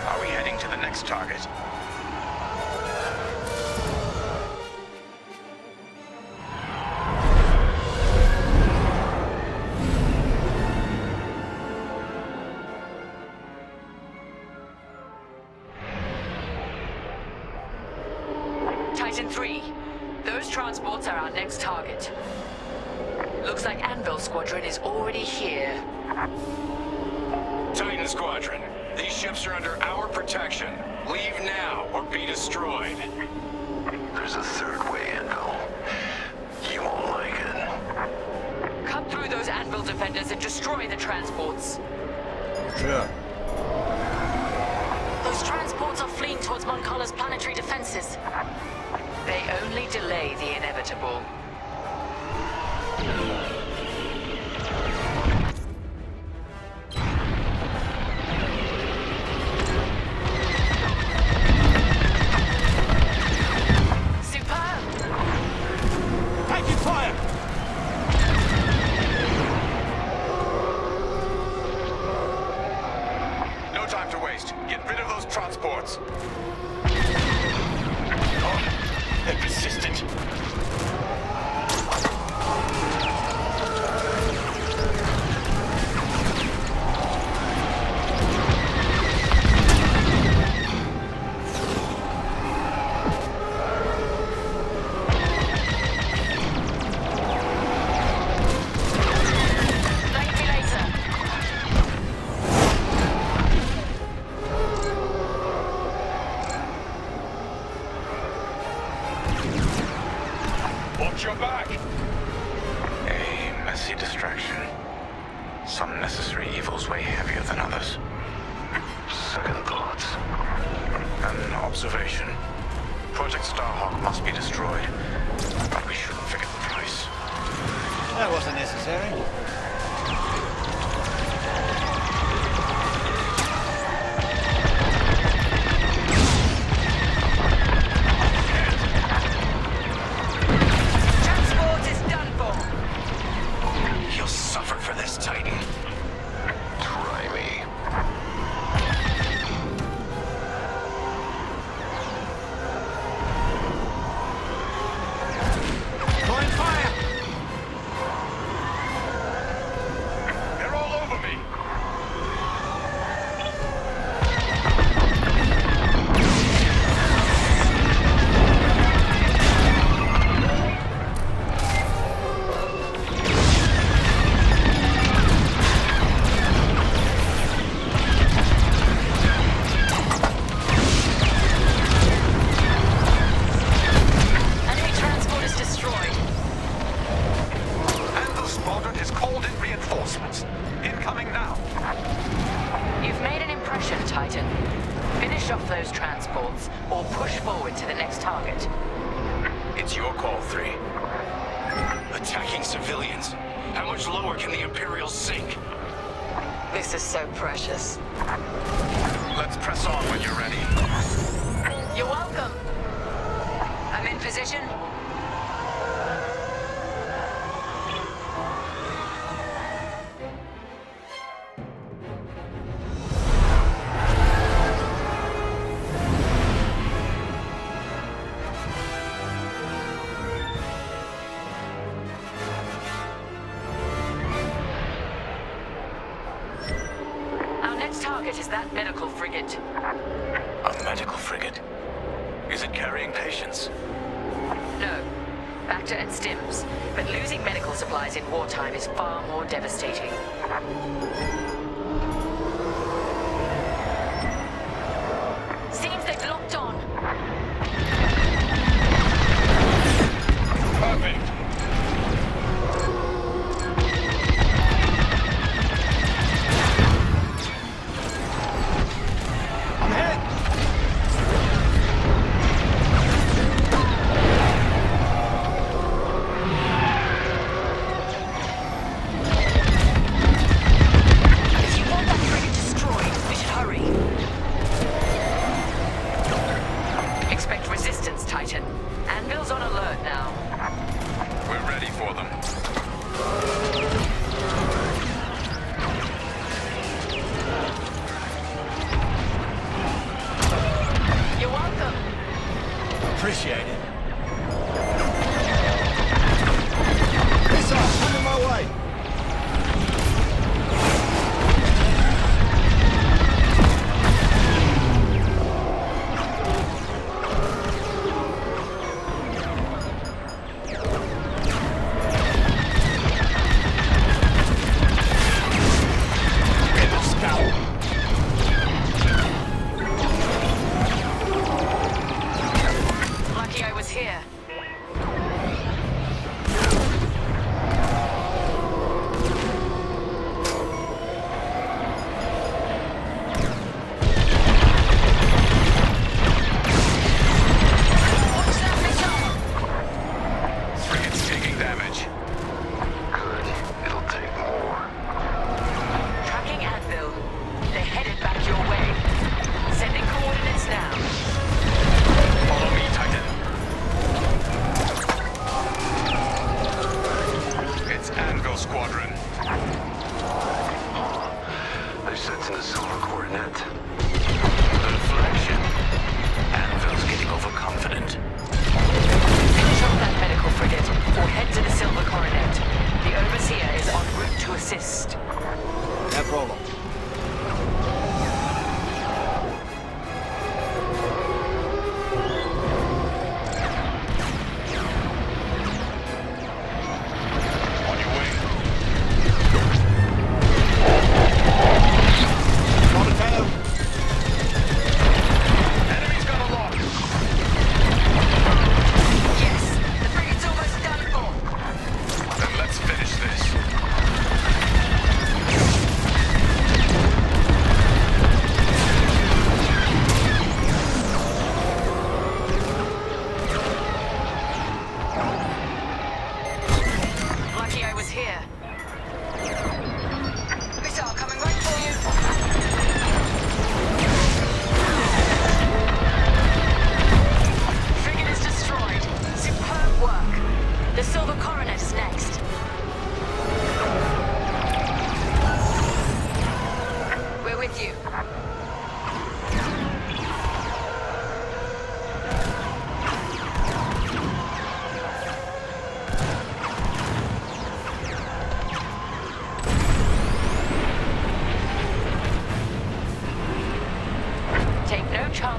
Are we heading to the next target? Titan 3, those transports are our next target. Looks like Anvil Squadron is already here. Titan Squadron, these ships are under our protection. Leave now or be destroyed. There's a third way, Anvil. You won't like it. Cut through those Anvil defenders and destroy the transports. Sure. Those transports are fleeing towards Moncala's planetary defenses. They only delay the inevitable. transports. Oh, they're persistent. Watch your back! A messy distraction. Some necessary evils weigh heavier than others. Second thoughts. An observation. Project Starhawk must be destroyed, but we shouldn't forget the price. That wasn't necessary. It's your call, 3. Attacking civilians. How much lower can the Imperials sink? This is so precious. Let's press on when you're ready. You're welcome. I'm in position. Target is that medical frigate. A medical frigate? Is it carrying patients? No. Bacta and stims. But losing medical supplies in wartime is far more devastating. Seems they've locked on. Perfect. Appreciate it. Peace off, I'm on my way. Lucky I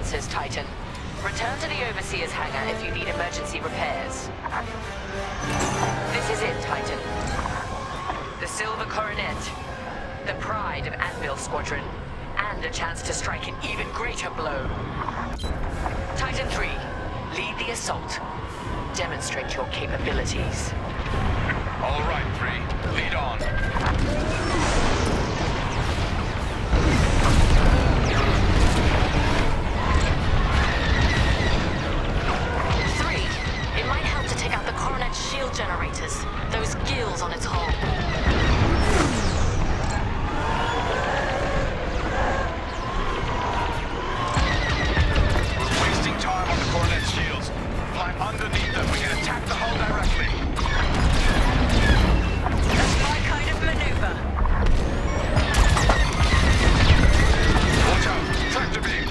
answers, Titan. Return to the Overseer's hangar if you need emergency repairs. This is it, Titan. The Silver Coronet. The pride of Anvil Squadron. And a chance to strike an even greater blow. Titan 3, lead the assault. Demonstrate your capabilities. All right, 3. Lead on. 3, it might help to take out the Coronet's shield generators. Those gills on its hull. Coronet's shields. Fly underneath them. We can attack the hull directly. That's my kind of maneuver. Watch out. Tractor beam.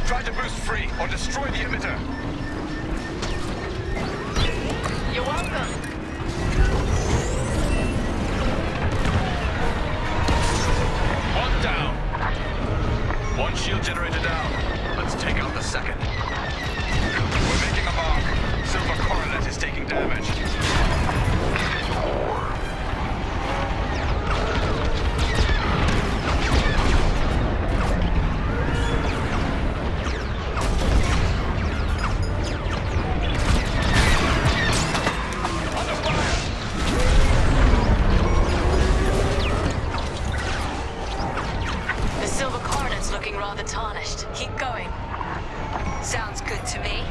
Try to boost free or destroy the emitter. You're welcome. One down. One shield generator down. Let's take out the second. We're making a mark. Silver Coronet is taking damage. Under fire! The Silver Coronet's looking rather tarnished. Keep going. Sounds good to me.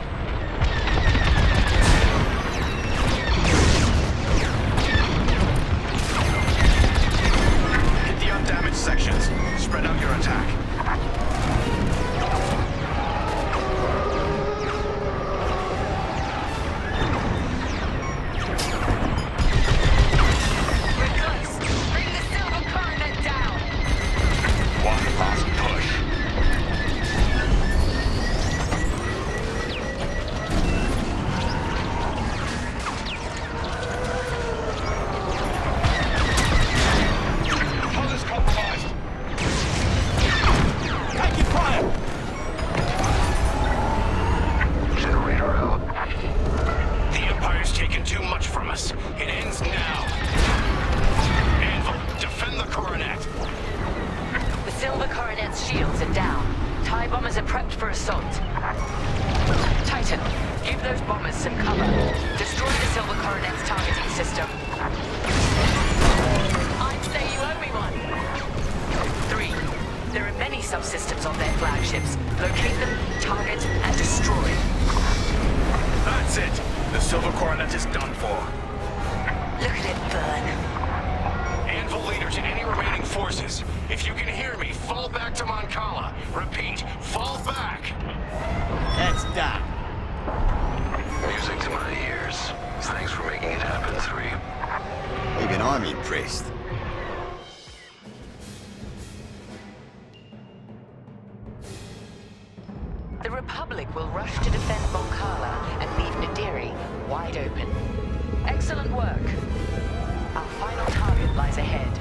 Hit the undamaged sections. Spread out your attack. We're close. Bring the Silver Coronet down. One last push. Hull is compromised. Taking fire. Generator out. The Empire's taken too much from us. It ends now. Anvil, defend the Coronet. The Silver Coronet's shields are down. TIE bombers are prepped for assault. Titan, give those bombers some cover. Destroy the Silver Coronet's targeting system. I'd say you owe me one. 3, there are many subsystems on their flagships. Locate them, target, and destroy. That's it. The Silver Coronet is done for. Look at it burn. Anvil leader to any remaining forces. If you can hear me, fall back to Moncala. Repeat, fall back. That's done. Music to my ears. Thanks for making it happen, 3. Even I'm impressed. The Republic will rush to defend Moncala and leave Nadiri wide open. Excellent work. Our final target lies ahead.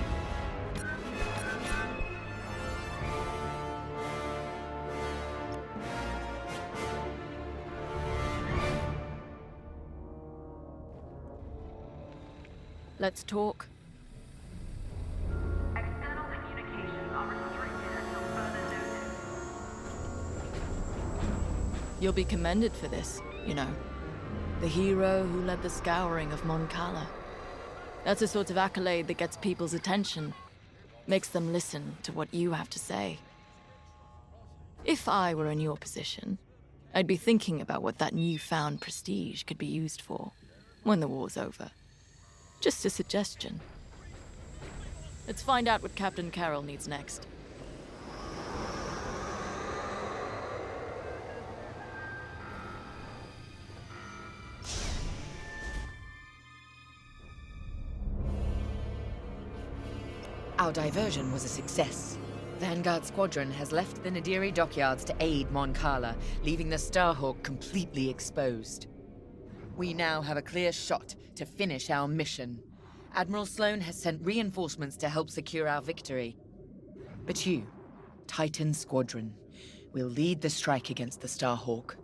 Let's talk. External communications are restricted until further notice. You'll be commended for this, you know. The hero who led the scouring of Moncala. That's the sort of accolade that gets people's attention. Makes them listen to what you have to say. If I were in your position, I'd be thinking about what that newfound prestige could be used for when the war's over. Just a suggestion. Let's find out what Captain Carroll needs next. Our diversion was a success. Vanguard Squadron has left the Nadiri dockyards to aid Moncala, leaving the Starhawk completely exposed. We now have a clear shot to finish our mission. Admiral Sloane has sent reinforcements to help secure our victory. But you, Titan Squadron, will lead the strike against the Starhawk.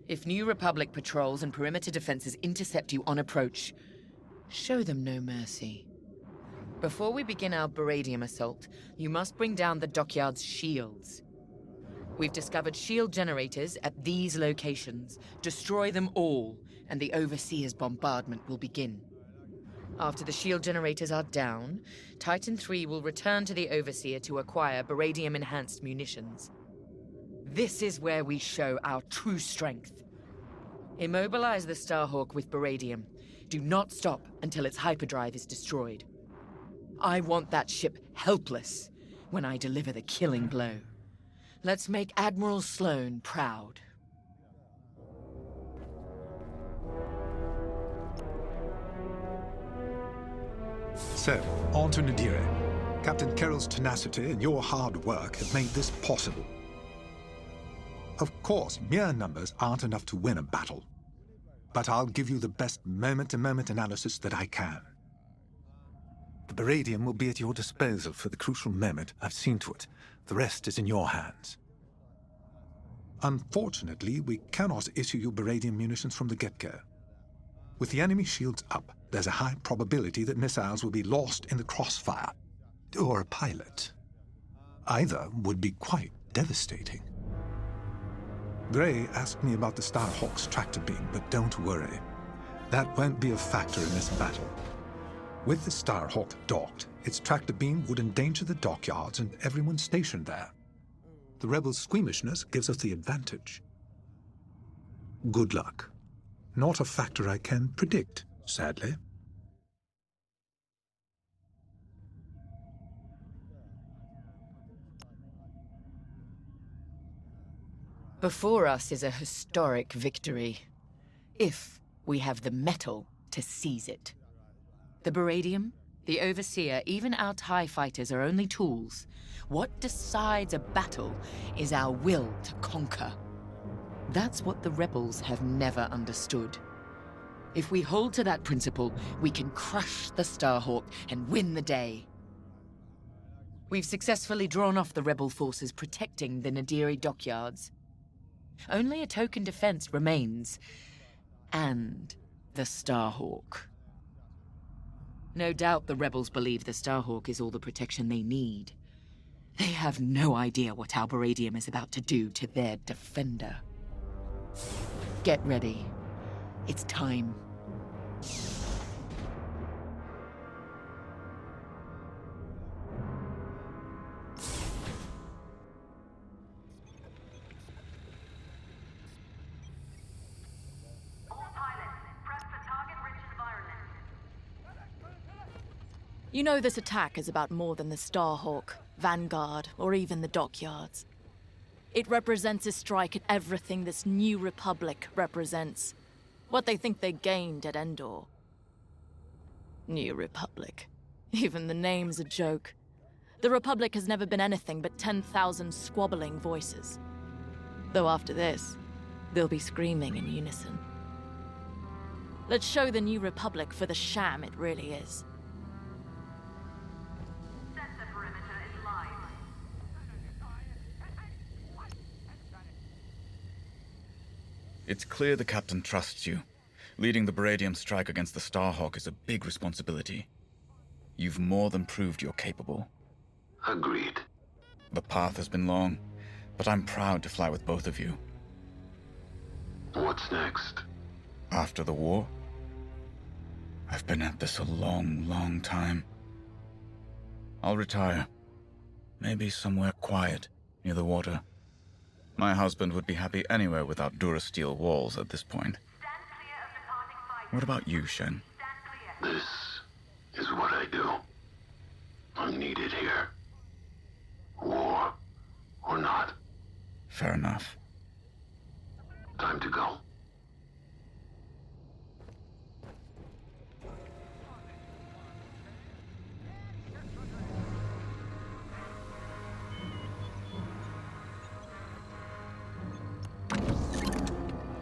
If New Republic patrols and perimeter defenses intercept you on approach, show them no mercy. Before we begin our Baradium assault, you must bring down the dockyard's shields. We've discovered shield generators at these locations. Destroy them all, and the Overseer's bombardment will begin. After the shield generators are down, Titan III will return to the Overseer to acquire Baradium-enhanced munitions. This is where we show our true strength. Immobilize the Starhawk with Baradium. Do not stop until its hyperdrive is destroyed. I want that ship helpless when I deliver the killing blow. Let's make Admiral Sloane proud. So, on to Nadire. Captain Carroll's tenacity and your hard work have made this possible. Of course, mere numbers aren't enough to win a battle. But I'll give you the best moment-to-moment analysis that I can. The Baradium will be at your disposal for the crucial moment. I've seen to it. The rest is in your hands. Unfortunately, we cannot issue you Baradium munitions from the get-go. With the enemy shields up, there's a high probability that missiles will be lost in the crossfire. Or a pilot. Either would be quite devastating. Gray asked me about the Starhawk's tractor beam, but don't worry. That won't be a factor in this battle. With the Starhawk docked, its tractor beam would endanger the dockyards and everyone stationed there. The rebels' squeamishness gives us the advantage. Good luck. Not a factor I can predict, sadly. Before us is a historic victory, if we have the metal to seize it. The Baradium, the Overseer, even our TIE fighters are only tools. What decides a battle is our will to conquer. That's what the rebels have never understood. If we hold to that principle, we can crush the Starhawk and win the day. We've successfully drawn off the rebel forces protecting the Nadiri dockyards. Only a token defense remains, and the Starhawk. No doubt the rebels believe the Starhawk is all the protection they need. They have no idea what our Baradium is about to do to their defender. Get ready. It's time. You know this attack is about more than the Starhawk, Vanguard, or even the dockyards. It represents a strike at everything this New Republic represents. What they think they gained at Endor. New Republic. Even the name's a joke. The Republic has never been anything but 10,000 squabbling voices. Though after this, they'll be screaming in unison. Let's show the New Republic for the sham it really is. It's clear the captain trusts you. Leading the Baradium strike against the Starhawk is a big responsibility. You've more than proved you're capable. Agreed. The path has been long, but I'm proud to fly with both of you. What's next? After the war? I've been at this a long, long time. I'll retire. Maybe somewhere quiet, near the water. My husband would be happy anywhere without Durasteel walls at this point. What about you, Shen? This is what I do. I'm needed here. War or not. Fair enough. Time to go.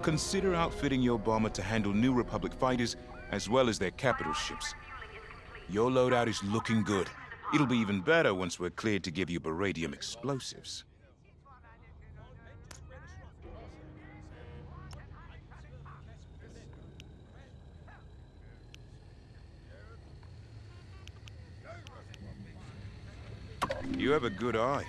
Consider outfitting your bomber to handle New Republic fighters as well as their capital ships. Your loadout is looking good. It'll be even better once we're cleared to give you Baradium explosives. You have a good eye.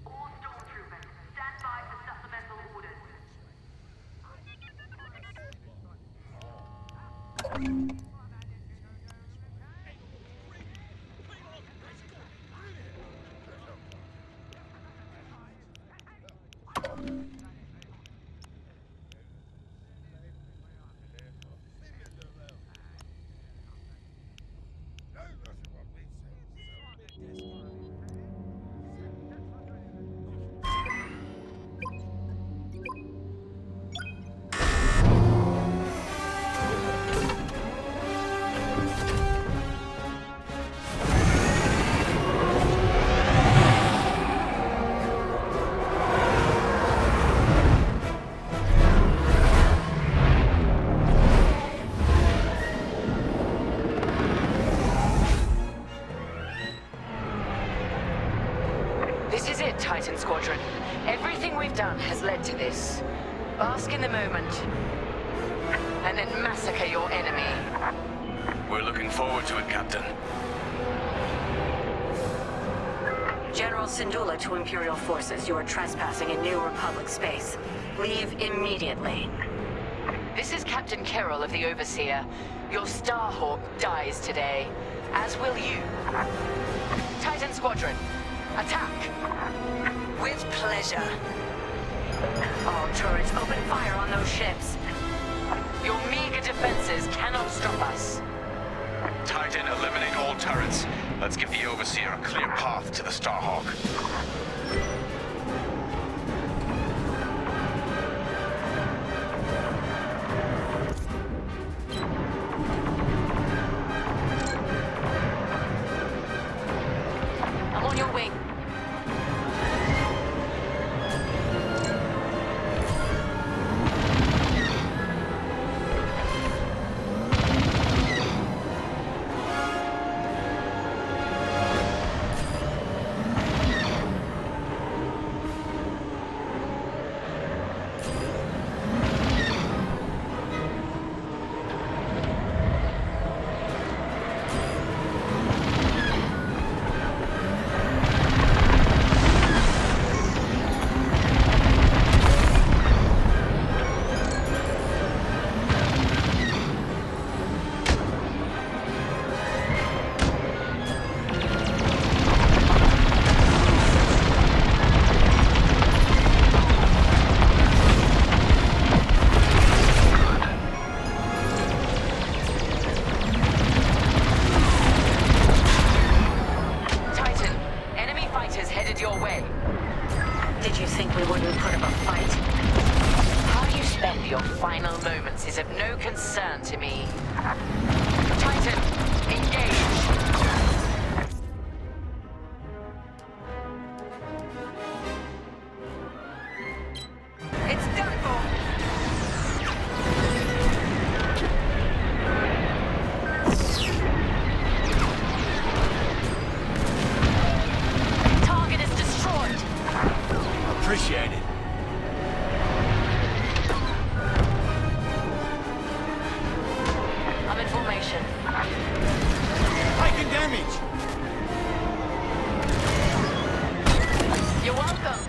All stormtroopers, stand by for supplemental orders. This is it, Titan Squadron. Everything we've done has led to this. Bask in the moment, and then massacre your enemy. We're looking forward to it, Captain. General Syndulla to Imperial forces, you are trespassing in New Republic space. Leave immediately. This is Captain Carroll of the Overseer. Your Starhawk dies today, as will you. Titan Squadron, attack! With pleasure. All turrets open fire on those ships. Your meager defenses cannot stop us. Titan, eliminate all turrets. Let's give the Overseer a clear path to the Starhawk. I'm on your wing. Did you think we wouldn't put up a fight? How you spend your final moments is of no concern to me. Titan, engage! It's done for! Target is destroyed! Appreciate it. I'm in formation. Taking damage! You're welcome!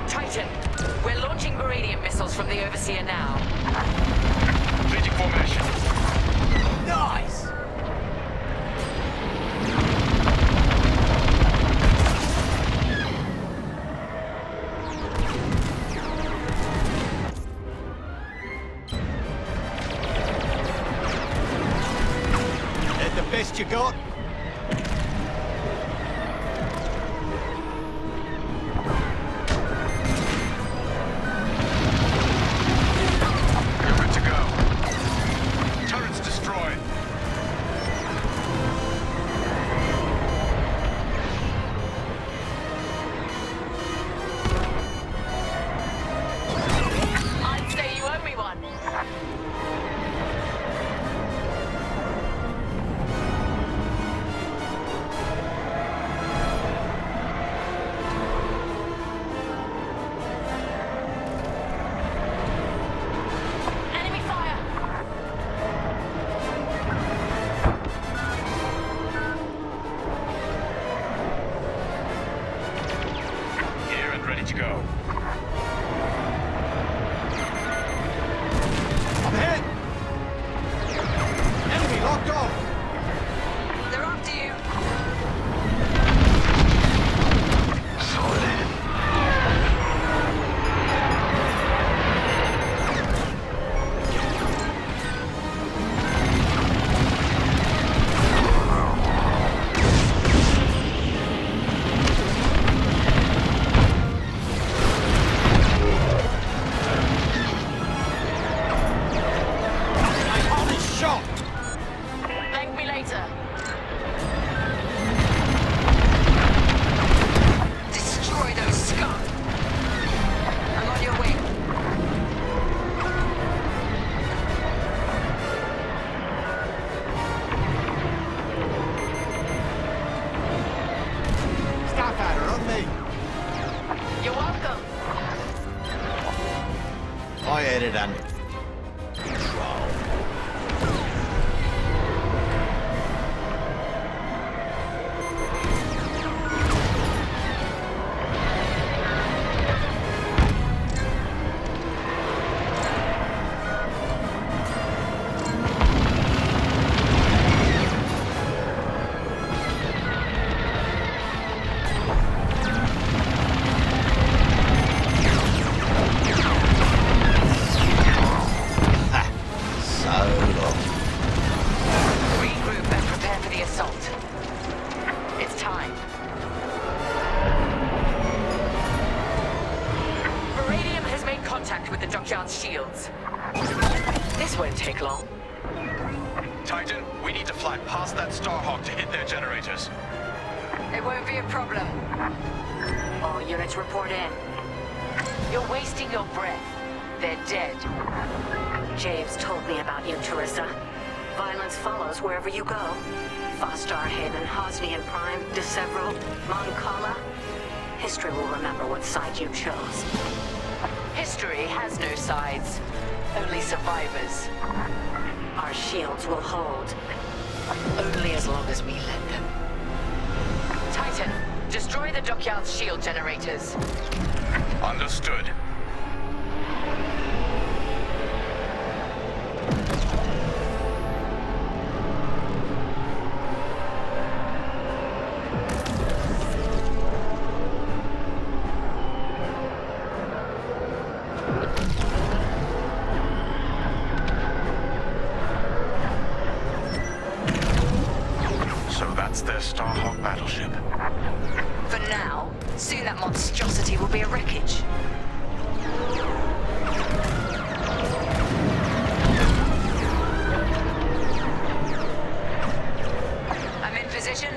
Titan, we're launching Meridian missiles from the Overseer now. Completing formation. Nice! That the best you got? You're good to go. Turrets destroyed. ready to go. I'm hit! Enemy locked on! They're after you. Solid hit. Thank me later. Destroy those scum. I'm on your way. Starfighter on me! You're welcome. I had it under control. Regroup and prepare for the assault. It's time. Beradium has made contact with the dockyard's shields. This won't take long. Titan, we need to fly past that Starhawk to hit their generators. It won't be a problem. All units report in. You're wasting your breath. They're dead. Javes told me about you, Terisa. Violence follows wherever you go. Fostar Haven, Hosnian Prime, Decevral, Moncala. History will remember what side you chose. History has no sides, only survivors. Our shields will hold, only as long as we let them. Titan, destroy the dockyard's shield generators. Understood. So that's their Starhawk battleship. For now, soon that monstrosity will be a wreckage. I'm in position.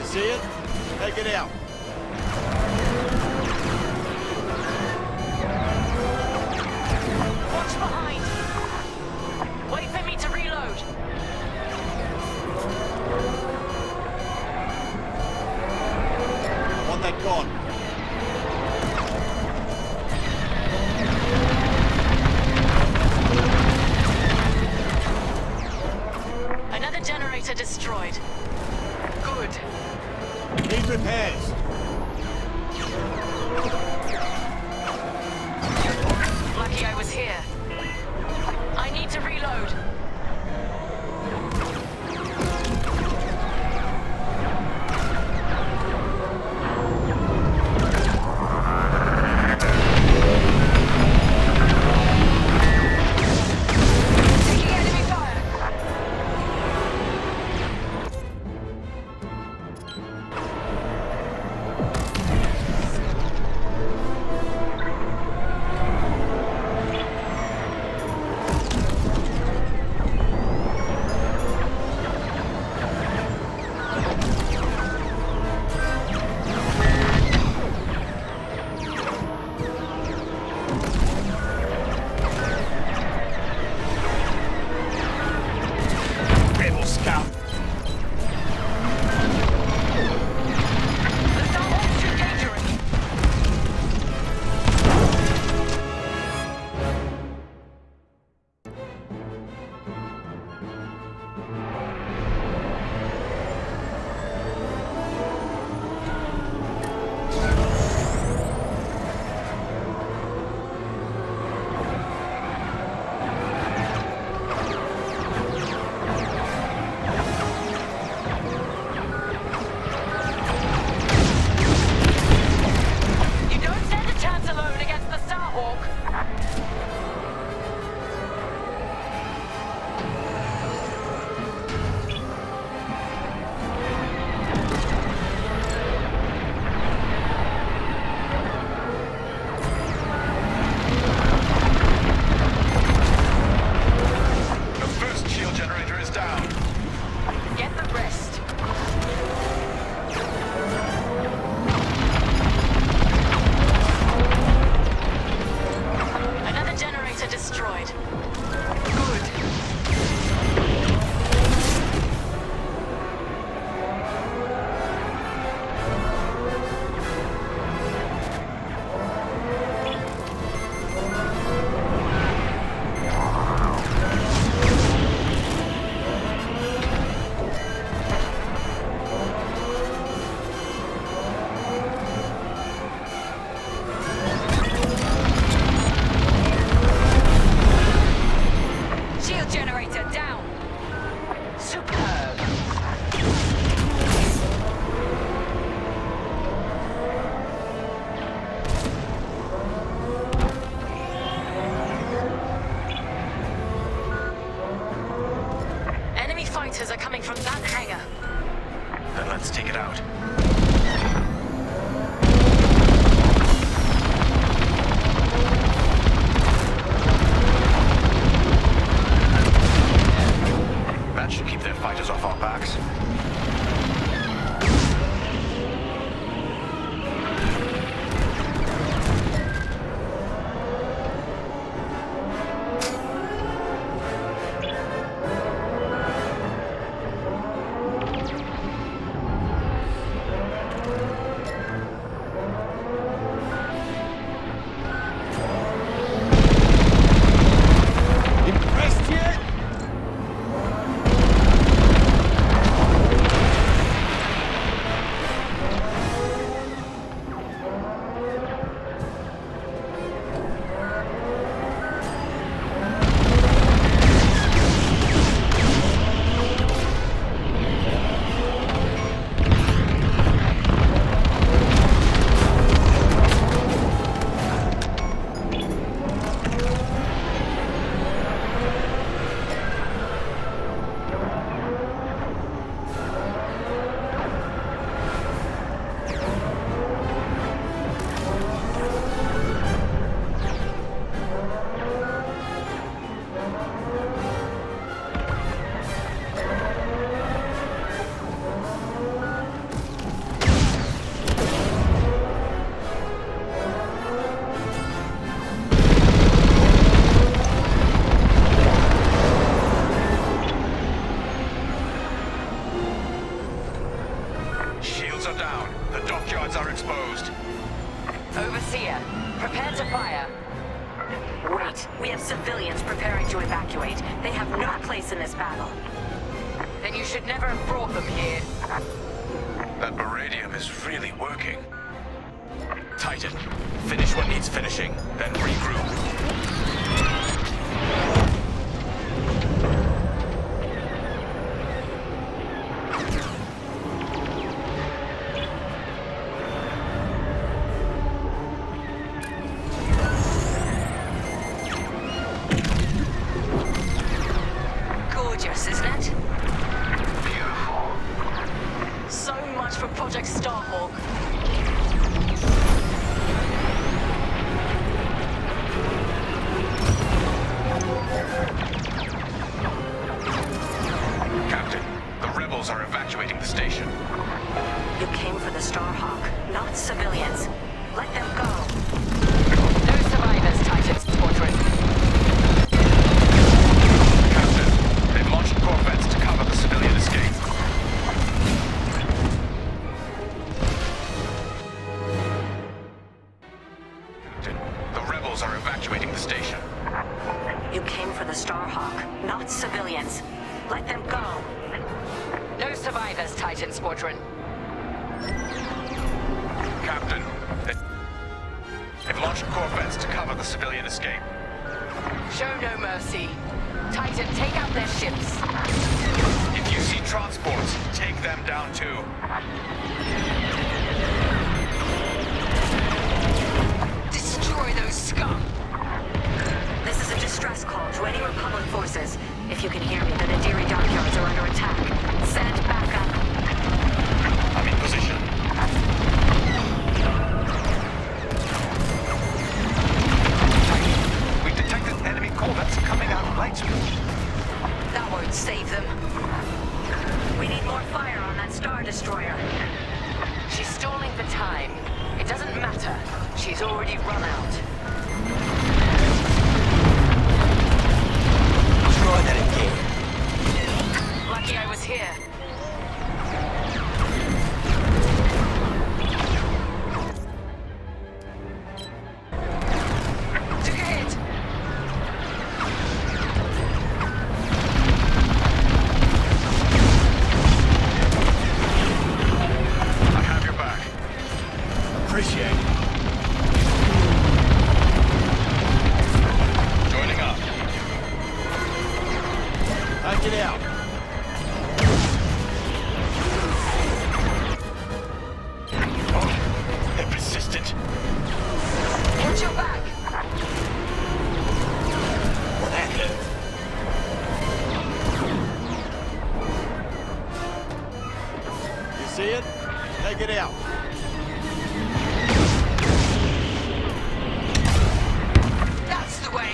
See it? Take it out. Watch behind! Wait for me to reload! Want that gone. fighters are coming from that hangar. Then let's take it out. That should keep their fighters off our backs. Impressed yet? Shields are down. The dockyards are exposed. Overseer, prepare to fire. Wait, we have civilians preparing to evacuate. They have no place in this battle. Then you should never have brought them here. That beradium is really working. Titan, finish what needs finishing, then regroup. Gorgeous, isn't it? Beautiful. So much for Project Starhawk. Captain, the rebels are evacuating the station. You came for the Starhawk, not civilians. Let them go. No survivors, Titan Squadron. Captain, they've launched corvettes to cover the civilian escape. Captain, the rebels are evacuating the station. You came for the Starhawk, not civilians. Let them go. No survivors, Titan Squadron. Captain, they've launched corvettes to cover the civilian escape. Show no mercy. Titan, take out their ships. If you see transports, take them down too. Destroy those scum! This is a distress call to any Republic forces. If you can hear me, the Nadiri dockyards are under attack. Send backup. I'm in position. We detected enemy corvettes coming out of light speed. That won't save them. We need more fire on that Star Destroyer. She's stalling for time. It doesn't matter. She's already run out. Try that again. Lucky I was here. Took a hit. I have your back. Appreciate it. Joining up. Take it out. Oh, they're persistent. Watch your back. Well, that hurt. Take it out. That's the way.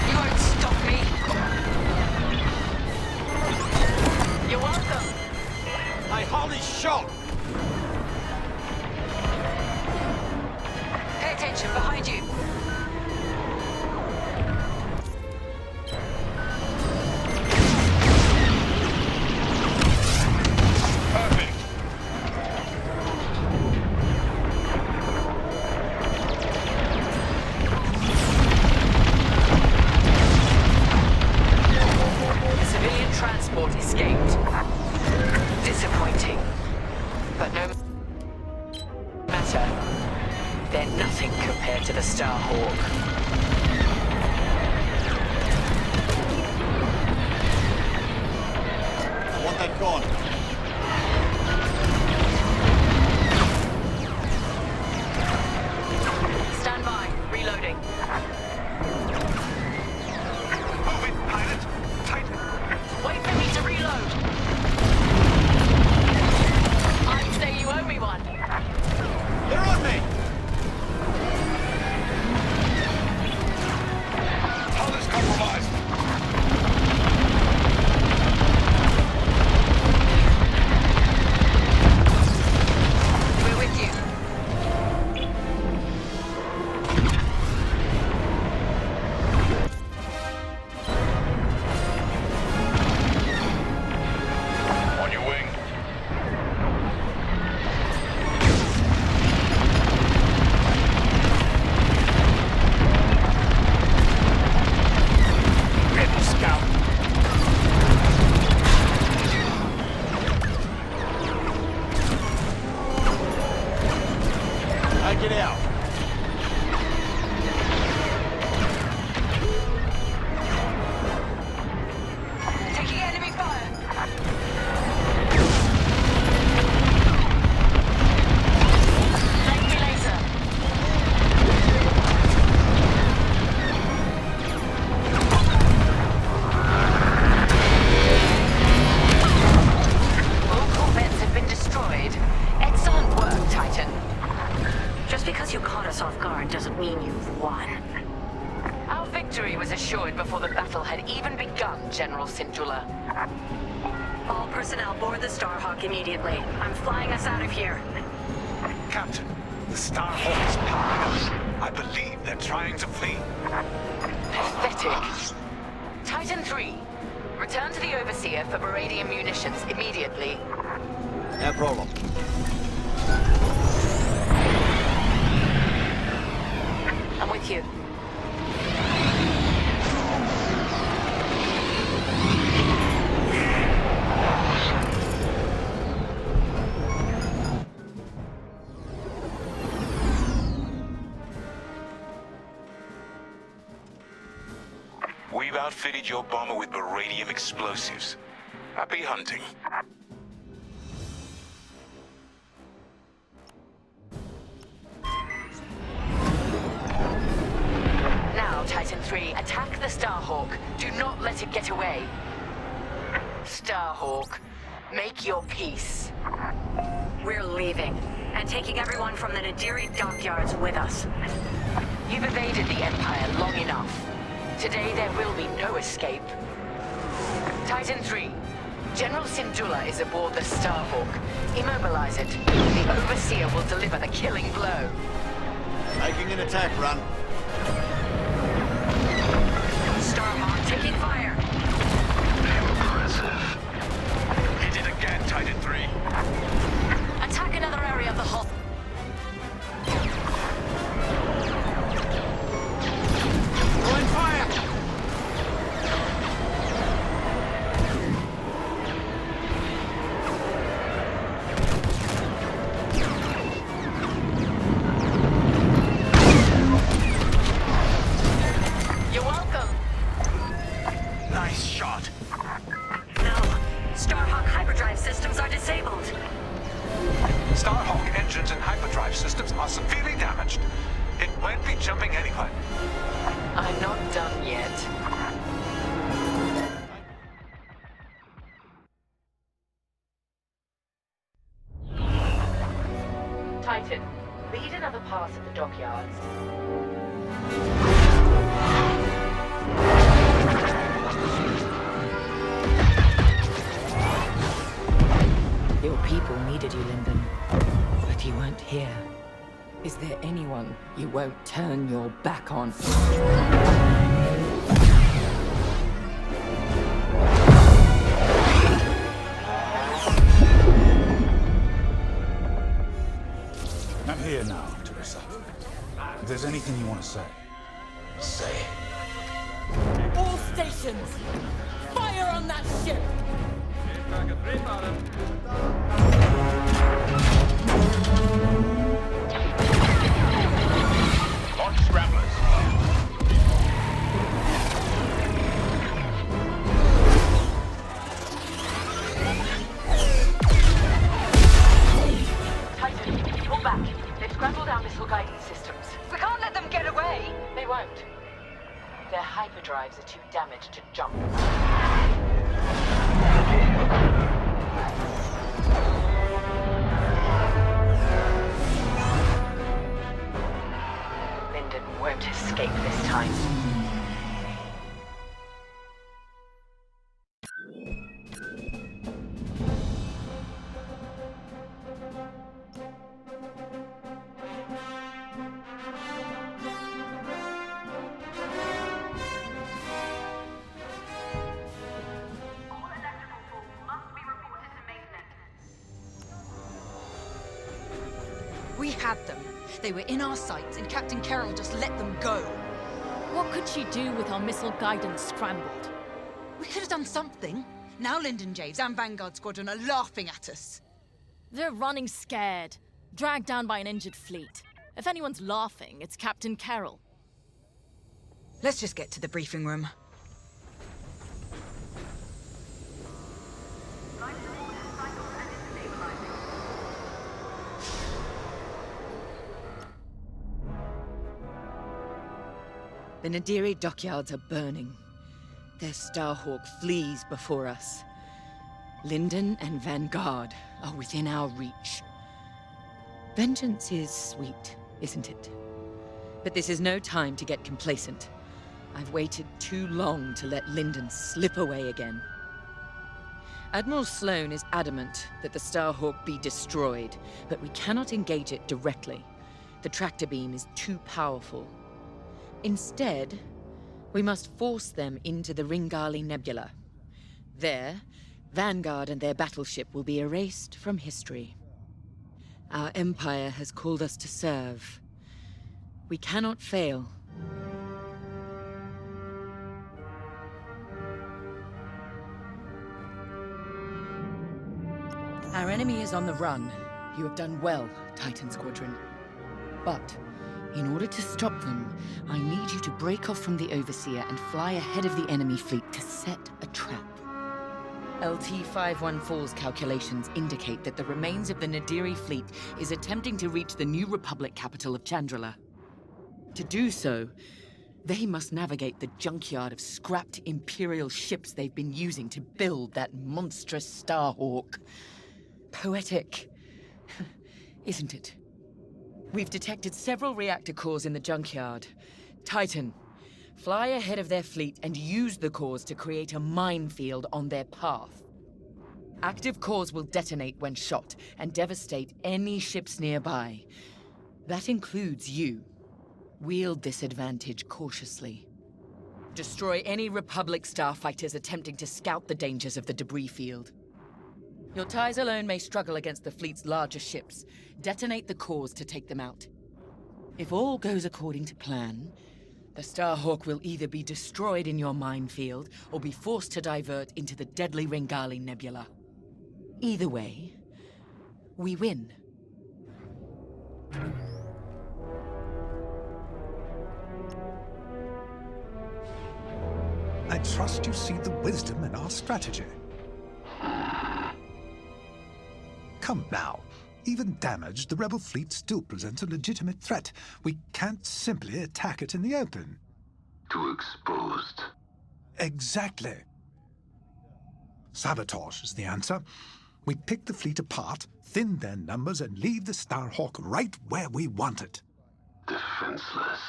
You won't stop me. You're welcome. Hey, hold his shot. Pay attention, behind you. All personnel board the Starhawk immediately. I'm flying us out of here. Captain, the Starhawk is powering us. I believe they're trying to flee. Pathetic. Titan 3, return to the Overseer for Baradian munitions immediately. No problem. I'm with you. We've outfitted your bomber with baradium explosives. Happy hunting. Now, Titan 3, attack the Starhawk. Do not let it get away. Starhawk, make your peace. We're leaving, and taking everyone from the Nadiri dockyards with us. You've evaded the Empire long enough. Today there will be no escape. Titan 3, General Syndulla is aboard the Starhawk. Immobilize it. The Overseer will deliver the killing blow. Making an attack run. Starhawk taking fire. Impressive. Hit it again, Titan 3. Attack another area of the hull. Throwing fire! You're welcome. Nice shot. No. Starhawk hyperdrive systems are disabled. Starhawk one you won't turn your back on. I'm here now, Terisa. If there's anything you want to say, say it. All stations! Fire on that ship! Launch scramblers. Titan, pull back. They've scrambled our missile guidance systems. We can't let them get away! They won't. Their hyperdrives are too damaged to jump. Linden won't escape this time. We had them. They were in our sights, and Captain Carroll just let them go. What could she do with our missile guidance scrambled? We could have done something. Now Lyndon Javes and Vanguard Squadron are laughing at us. They're running scared, dragged down by an injured fleet. If anyone's laughing, it's Captain Carroll. Let's just get to the briefing room. The Nadiri dockyards are burning. Their Starhawk flees before us. Linden and Vanguard are within our reach. Vengeance is sweet, isn't it? But this is no time to get complacent. I've waited too long to let Linden slip away again. Admiral Sloane is adamant that the Starhawk be destroyed, but we cannot engage it directly. The tractor beam is too powerful. Instead, we must force them into the Ringali Nebula. There, Vanguard and their battleship will be erased from history. Our Empire has called us to serve. We cannot fail. Our enemy is on the run. You have done well, Titan Squadron. But in order to stop them, I need you to break off from the Overseer and fly ahead of the enemy fleet to set a trap. LT-514's calculations indicate that the remains of the Nadiri fleet is attempting to reach the New Republic capital of Chandrila. To do so, they must navigate the junkyard of scrapped Imperial ships they've been using to build that monstrous Starhawk. Poetic, isn't it? We've detected several reactor cores in the junkyard. Titan, fly ahead of their fleet and use the cores to create a minefield on their path. Active cores will detonate when shot and devastate any ships nearby. That includes you. Wield this advantage cautiously. Destroy any Republic starfighters attempting to scout the dangers of the debris field. Your ties alone may struggle against the fleet's larger ships. Detonate the cores to take them out. If all goes according to plan, the Starhawk will either be destroyed in your minefield or be forced to divert into the deadly Ringali Nebula. Either way, we win. I trust you see the wisdom in our strategy. Come now. Even damaged, the rebel fleet still presents a legitimate threat. We can't simply attack it in the open. Too exposed. Exactly. Sabotage is the answer. We pick the fleet apart, thin their numbers, and leave the Starhawk right where we want it. Defenseless.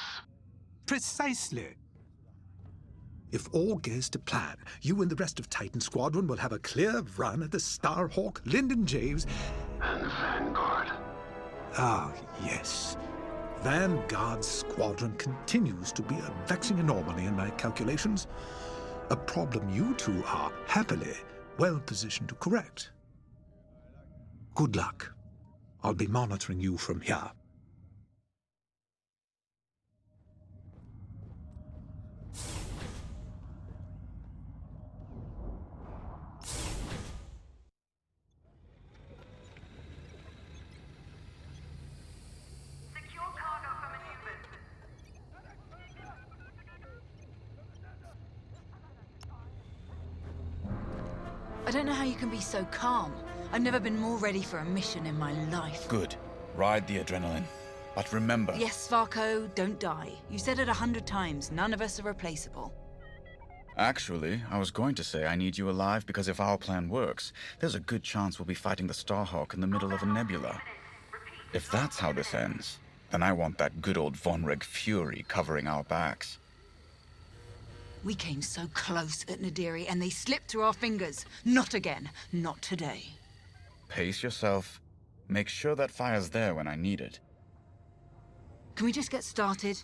Precisely. If all goes to plan, you and the rest of Titan Squadron will have a clear run at the Starhawk, Lyndon Javes, and Vanguard. Ah, yes. Vanguard's squadron continues to be a vexing anomaly in my calculations. A problem you two are, happily, well positioned to correct. Good luck. I'll be monitoring you from here. I don't know how you can be so calm. I've never been more ready for a mission in my life. Good. Ride the adrenaline. But remember... Yes, Varko, don't die. You said it 100 times, none of us are replaceable. Actually, I was going to say I need you alive because if our plan works, there's a good chance we'll be fighting the Starhawk in the middle of a nebula. If that's how this ends, then I want that good old Vonreg fury covering our backs. We came so close at Nadiri and they slipped through our fingers. Not again. Not today. Pace yourself. Make sure that fire's there when I need it. Can we just get started?